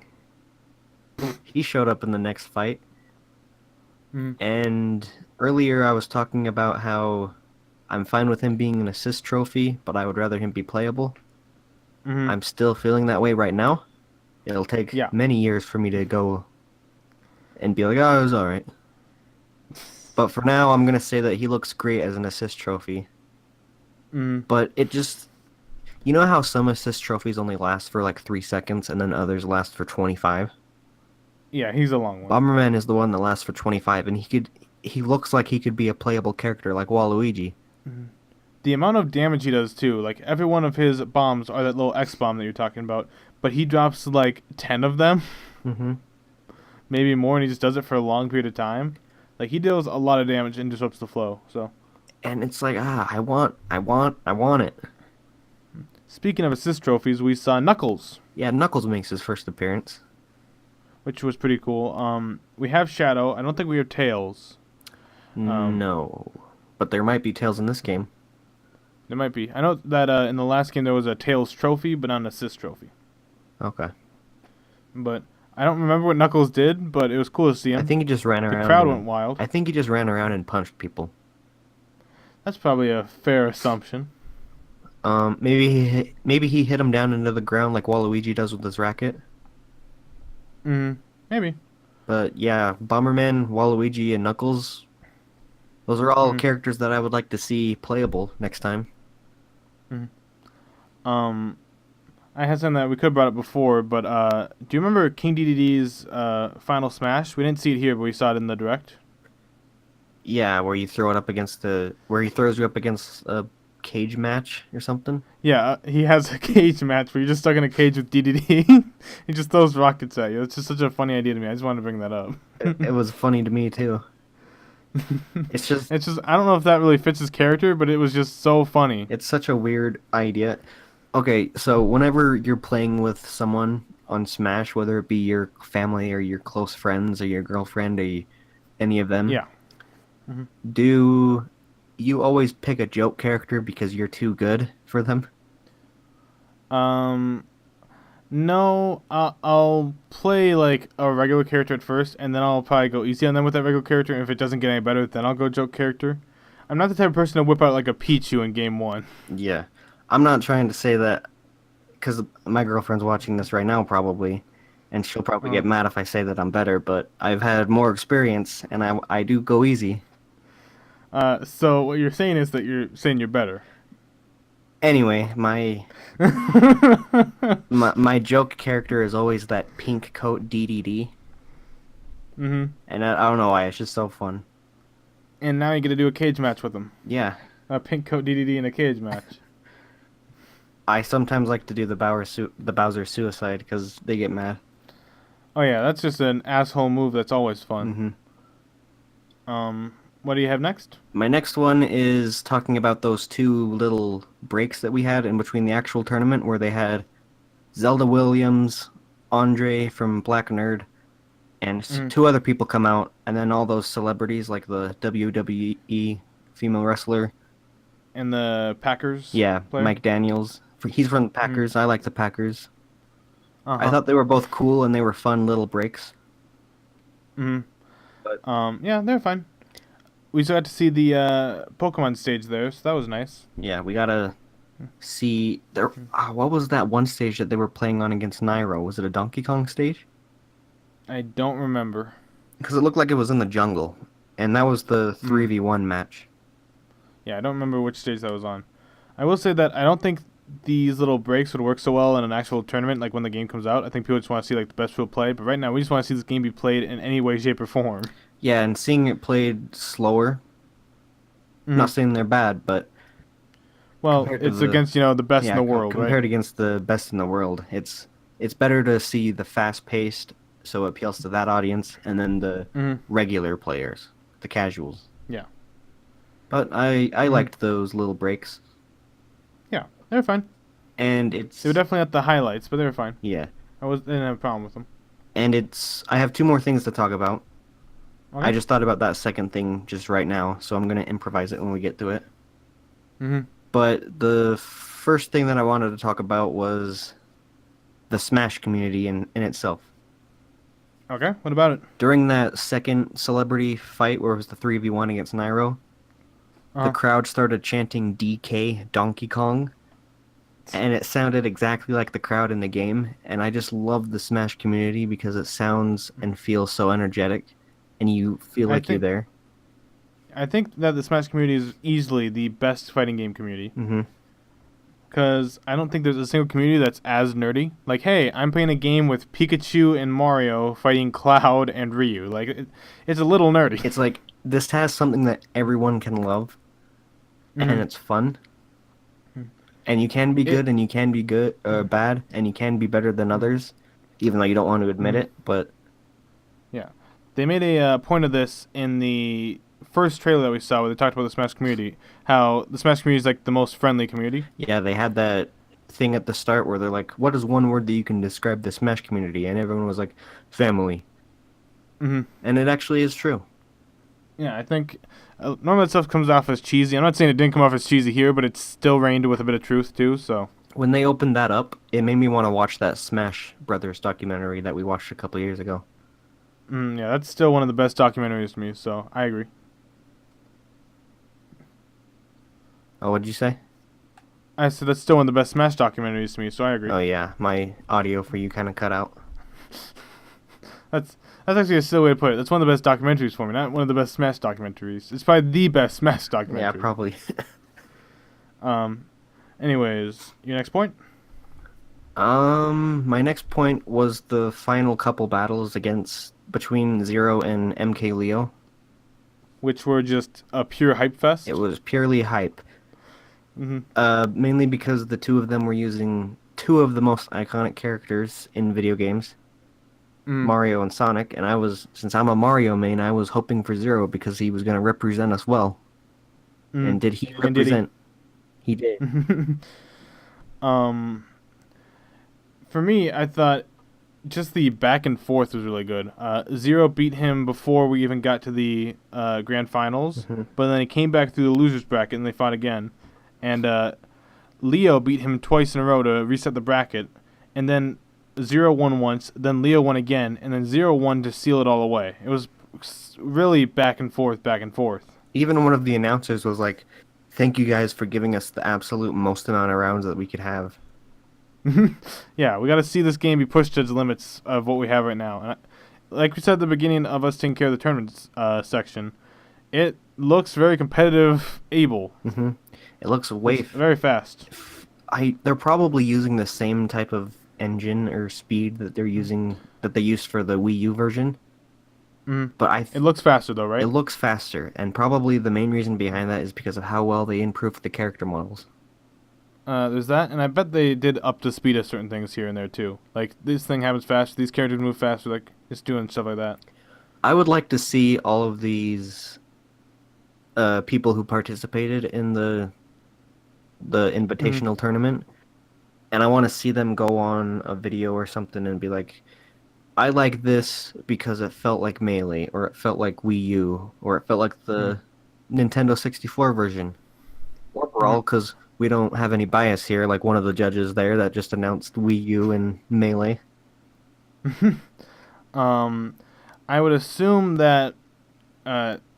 He showed up in the next fight. Mm-hmm. And earlier I was talking about how I'm fine with him being an assist trophy, but I would rather him be playable. Mm-hmm. I'm still feeling that way right now. It'll take Yeah. many years for me to go and be like, oh, it was alright. But for now, I'm going to say that he looks great as an assist trophy. Mm-hmm. But it just... You know how some assist trophies only last for like 3 seconds and then others last for 25? Yeah, he's a long one. Bomberman is the one that lasts for 25, and he looks like he could be a playable character like Waluigi. Mm-hmm. The amount of damage he does too, like every one of his bombs are that little X bomb that you're talking about, but he drops like 10 of them, Mm-hmm. maybe more, and he just does it for a long period of time. Like he deals a lot of damage and disrupts the flow. So, And it's like, I want it. speaking of assist trophies, we saw Knuckles, Yeah, Knuckles makes his first appearance. which was pretty cool. We have Shadow. I don't think we have Tails. No. But there might be tails in this game. There might be. I know that in the last game there was a Tails trophy, but not an assist trophy. Okay. But I don't remember what Knuckles did, but it was cool to see him. I think he just ran around. The crowd and- went wild. I think he just ran around and punched people. That's probably a fair assumption. Maybe he hit him down into the ground like Waluigi does with his racket. Maybe. But yeah, Bomberman, Waluigi, and Knuckles. Those are all Mhm. characters that I would like to see playable next time. I had something that we could have brought up before, but do you remember King DDD's Final Smash? We didn't see it here, but we saw it in the direct. Yeah, where you throw it up against where he throws you up against a cage match or something. Yeah, he has a cage match where you're just stuck in a cage with DDD. He just throws rockets at you. It's just such a funny idea to me. I just wanted to bring that up. It was funny to me too. It's just I don't know if that really fits his character, but it was just so funny. it's such a weird idea. Okay, so whenever you're playing with someone on Smash, whether it be your family or your close friends or your girlfriend or any of them, Yeah. do you always pick a joke character because you're too good for them? No, I'll play like a regular character at first, and then I'll probably go easy on them with that regular character. And if it doesn't get any better, then I'll go joke character. I'm not the type of person to whip out like a Pichu in game one. Yeah. I'm not trying to say that because my girlfriend's watching this right now probably, and she'll probably get mad if I say that I'm better, but I've had more experience, and I do go easy. So what you're saying is that you're saying you're better. Anyway, my joke character is always that pink coat DDD, Mm-hmm. and I don't know why, it's just so fun. And now you get to do a cage match with him. Yeah. A pink coat DDD in a cage match. I sometimes like to do the Bowser suicide because they get mad. Oh yeah, that's just an asshole move that's always fun. What do you have next? My next one is talking about those two little breaks that we had in between the actual tournament where they had Zelda Williams, Andre from Black Nerd, and two other people come out, and then all those celebrities like the WWE female wrestler. And the Packers? Yeah, player? Mike Daniels. He's from the Packers. I like the Packers. Uh-huh. I thought they were both cool and they were fun little breaks. Mm-hmm. But- Yeah, they're fine. We still got to see the Pokemon stage there, so that was nice. Yeah, we gotta see there. What was that one stage that they were playing on against Nairo? Was it a Donkey Kong stage? I don't remember. Because it looked like it was in the jungle, and that was the 3v1 match. Yeah, I don't remember which stage that was on. I will say that I don't think these little breaks would work so well in an actual tournament, like when the game comes out. I think people just want to see like the best people play, but right now we just want to see this game be played in any way, shape, or form. Yeah, and seeing it played slower. Not saying they're bad, but well, compared to it's against the best in the world, compared right? against the best in the world, it's better to see the fast-paced, so it appeals to that audience, and then the regular players, the casuals. Yeah. But I liked those little breaks, Yeah, they're fine. and it's They were definitely not the highlights, but they were fine. yeah, Didn't have a problem with them. and I have two more things to talk about. Okay. I just thought about that second thing just right now, so I'm gonna improvise it when we get to it. But the first thing that I wanted to talk about was the Smash community in itself. Okay, what about it? During that second celebrity fight where it was the 3v1 against Nairo, the Uh-huh. crowd started chanting DK Donkey Kong, and it sounded exactly like the crowd in the game, and I just love the Smash community because it sounds and feels so energetic, and you feel I like you're think there. I think that the Smash community is easily the best fighting game community. Hmm. Because I don't think there's a single community that's as nerdy. Like, hey, I'm playing a game with Pikachu and Mario fighting Cloud and Ryu. Like, it's a little nerdy. It's like, this has something that everyone can love, and Mhm. it's fun. And you can be It, good, and you can be good bad, and you can be better than others, even though you don't want to admit Mhm. it. But yeah. They made a point of this in the first trailer that we saw where they talked about the Smash community. How the Smash community is like the most friendly community. yeah, they had that thing at the start where they're like, "What is one word that you can describe the Smash community?" And everyone was like, "Family," Hmm. and it actually is true. Yeah, I think none of that stuff comes off as cheesy. I'm not saying it didn't come off as cheesy here, but it's still reigned with a bit of truth too. So, When they opened that up, it made me want to watch that Smash Brothers documentary that we watched a couple years ago. yeah, that's still one of the best documentaries to me. So I agree. Oh, what'd you say? I said that's still one of the best Smash documentaries to me. So I agree. Oh yeah, my audio for you kind of cut out. That's that's actually a silly way to put it. That's one of the best documentaries for me, not one of the best Smash documentaries. It's probably the best Smash documentary. Yeah, probably. Um. Anyways, your next point. My next point was the final couple battles between Zero and MK Leo. Which were just a pure hype fest. It was purely hype. Mm-hmm. Mainly because the two of them were using two of the most iconic characters in video games, Mario and Sonic, and since I'm a Mario main, I was hoping for Zero because he was going to represent us well. And did he And did he? represent? He did. For me, I thought just the back and forth was really good. Zero beat him before we even got to the grand finals, but then he came back through the losers bracket and they fought again. And Leo beat him twice in a row to reset the bracket, and then Zero won once, then Leo won again, and then Zero won to seal it all away. It was really back and forth, back and forth. Even one of the announcers was like, "Thank you guys for giving us the absolute most amount of rounds that we could have." Yeah, we got to see this game be pushed to the limits of what we have right now. And like we said at the beginning of us taking care of the tournaments section, it looks very competitive, able. It looks It's very fast. They're probably using the same type of engine or speed that they used for the Wii U version. But It looks faster though, right? it looks faster, and probably the main reason behind that is because of how well they improved the character models. There's that, and I bet they did up the speed of certain things here and there too. Like this thing happens faster, these characters move faster, like it's doing stuff like that. I would like to see all of these people who participated in the Invitational tournament, and I want to see them go on a video or something and be like, I like this because it felt like Melee, or it felt like Wii U, or it felt like the Nintendo 64 version. Or Brawl, because we don't have any bias here, like one of the judges there that just announced Wii U and Melee. I would assume that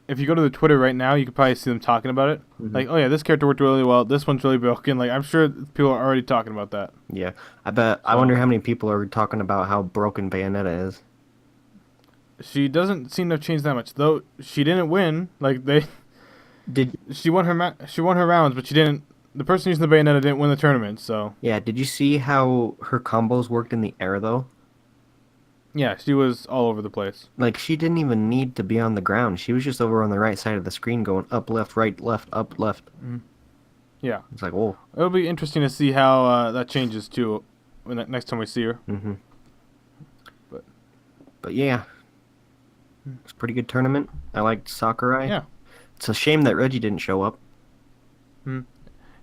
if you go to the Twitter right now, you could probably see them talking about it. Like, oh yeah, this character worked really well. This one's really broken. Like, I'm sure people are already talking about that. Yeah, I wonder how many people are talking about how broken Bayonetta is. She doesn't seem to have changed that much, though. She didn't win. Like she won her rounds, but she didn't. The person using the Bayonetta didn't win the tournament. So Did you see how her combos worked in the air though? yeah, she was all over the place. Like, she didn't even need to be on the ground. She was just over on the right side of the screen going up, left, right, left, up, left. Yeah, It's like, whoa. it'll be interesting to see how that changes too next time we see her. But yeah, it's a pretty good tournament. I liked Sakurai. Yeah. It's a shame that Reggie didn't show up. And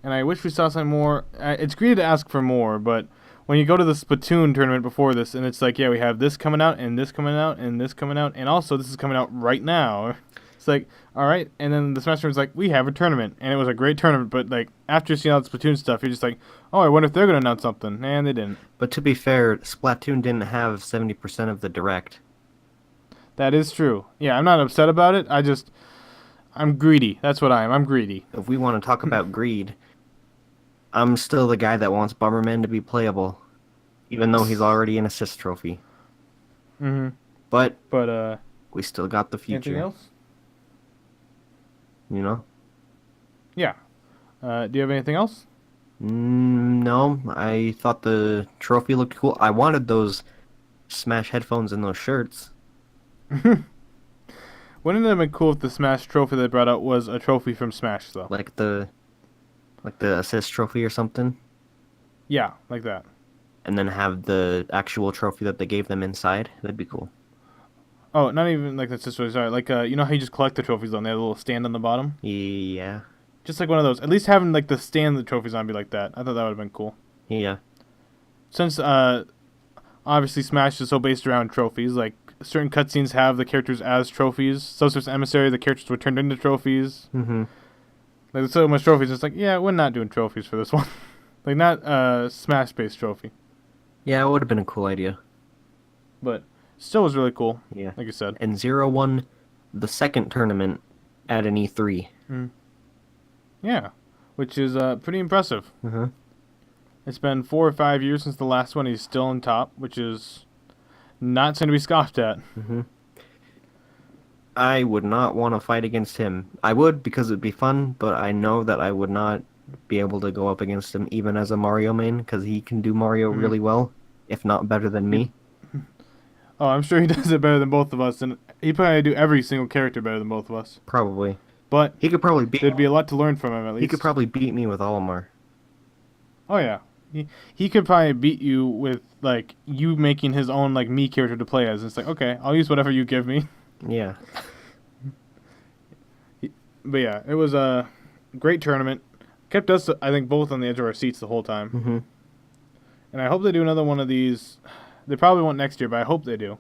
I wish we saw something more. It's greedy to ask for more, but when you go to the Splatoon tournament before this, and it's like, yeah, we have this coming out, and this coming out, and this coming out, and also this is coming out right now. It's It's like, all right, and then the Smash tournament's like, we have a tournament, and it was a great tournament. But like after seeing all the Splatoon stuff, you're just like, oh, I wonder if they're gonna announce something, and they didn't. But to be fair, Splatoon didn't have 70% of the direct. That is true. Yeah, I'm not upset about it. I'm greedy. That's what I am. I'm greedy. If we want to talk about greed, I'm still the guy that wants Bomberman to be playable, even though he's already an assist trophy. Mm-hmm. But But we still got the anything future. else? You know? Yeah. Do you have anything else? No, I thought the trophy looked cool. I wanted those Smash headphones and those shirts. Wouldn't it have been cool if the Smash trophy they brought out was a trophy from Smash, though? Like the assist trophy or something. Yeah, like that. And then have the actual trophy that they gave them inside. That'd be cool. Oh, not even like that's just sorry. Like you know how you just collect the trophies on? They have a little stand on the bottom. Yeah. Just like one of those. At least having like the stand the trophies on be like that. I thought that would have been cool. Yeah. Since obviously Smash is so based around trophies, like certain cutscenes have the characters as trophies. Sorcerer's Emissary, the characters were turned into trophies. Mm-hmm. Like there's so much trophies. It's like, yeah, we're not doing trophies for this one. Like not Smash based trophy, Yeah, it would have been a cool idea. but still was really cool. Yeah. Like you said. And Zero won the second tournament at an E3. Yeah, which is pretty impressive. Uh-huh. It's been 4 or 5 years since the last one. He's still on top, which is not something to be scoffed at. Mm-hmm. I would not want to fight against him. I would because it'd be fun, but I know that I would not be able to go up against him even as a Mario main because he can do Mario really well, if not better than me. Oh, I'm sure he does it better than both of us, and he probably do every single character better than both of us. Probably. But He could probably beat. there'd be a lot to learn from him at least. He could probably beat me with Olimar. Oh yeah, he could probably beat you with like you making his own like me character to play as. It's like, okay, I'll use whatever you give me. Yeah. But yeah, it was a great tournament. Kept us, I think, both on the edge of our seats the whole time. Mm-hmm. And I hope they do another one of these. They probably won't next year, but I hope they do.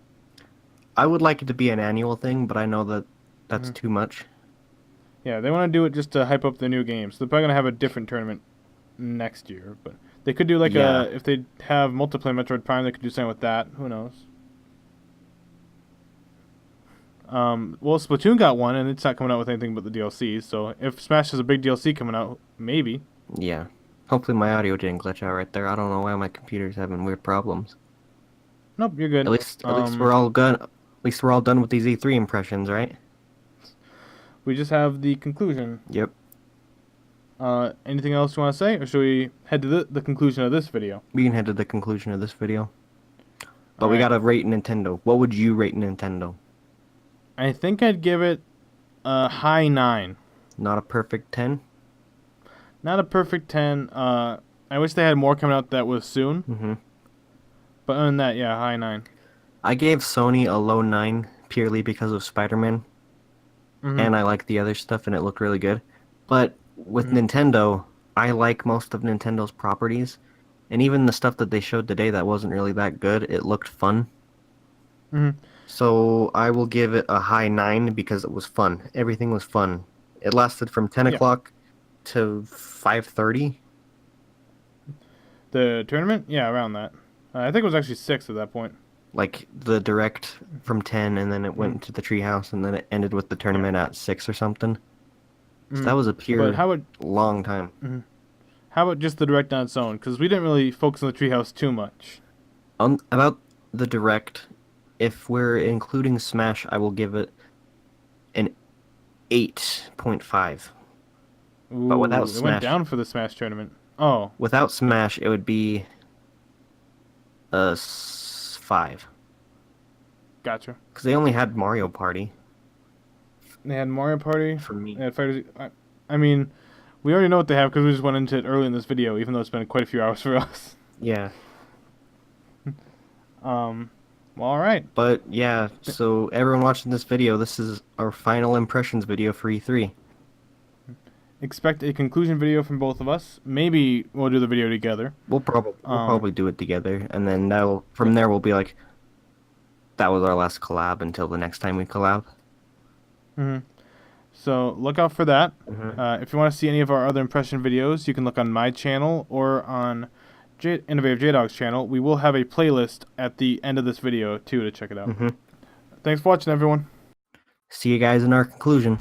I would like it to be an annual thing, but I know that that's too much. Yeah, they want to do it just to hype up the new games. They're probably going to have a different tournament next year. But they could do like Yeah. if they have multiplayer Metroid Prime, they could do something with that. Who knows? Well, Splatoon got one, and it's not coming out with anything but the DLC. So if Smash has a big DLC coming out, maybe. Yeah. Hopefully my audio didn't glitch out right there. I don't know why my computer's having weird problems. Nope, you're good. At least we're all good. At least we're all done with these E3 impressions, right? We just have the conclusion. Yep. Anything else you want to say, or should we head to the conclusion of this video? We can head to the conclusion of this video. But we Alright. gotta rate Nintendo. What would you rate Nintendo? I think I'd give it a high 9. Not a perfect 10? Not a perfect 10. I wish they had more coming out that was soon. Mm-hmm. But other than that, yeah, high 9. I gave Sony a low 9 purely because of Spider-Man. Mhm. And I like the other stuff and it looked really good. But with Nintendo, I like most of Nintendo's properties. And even the stuff that they showed today that wasn't really that good, it looked fun. Mhm. So I will give it a high 9 because it was fun. Everything was fun. It lasted from 10 Yeah. o'clock to 5:30. The tournament? Yeah, around that. I think it was actually 6 at that point. Like the direct from 10 and then it went to the treehouse and then it ended with the tournament at 6 or something. So that was a pure But how about long time. just the direct on its own? Because we didn't really focus on the treehouse too much. About the direct, if we're including Smash, I will give it an 8.5. Ooh, But without it Smash- went down for the Smash tournament. Oh, Without Smash, it would be a 5. gotcha. Because they only had Mario Party They had Mario Party. for me. They had FighterZ. I mean, we already know what they have because we just went into it early in this video, even though it's been quite a few hours for us. Yeah. Well, all right. But yeah, so everyone watching this video, this is our final impressions video for E3. Expect a conclusion video from both of us. Maybe we'll do the video together. We'll probably do it together, and then from there we'll be like, that was our last collab until the next time we collab. hmm So look out for that. Mhm. If you want to see any of our other impression videos, you can look on my channel or on InnovativeJdawg's channel. We will have a playlist at the end of this video, too, to check it out. Mhm. Thanks for watching, everyone. See you guys in our conclusion.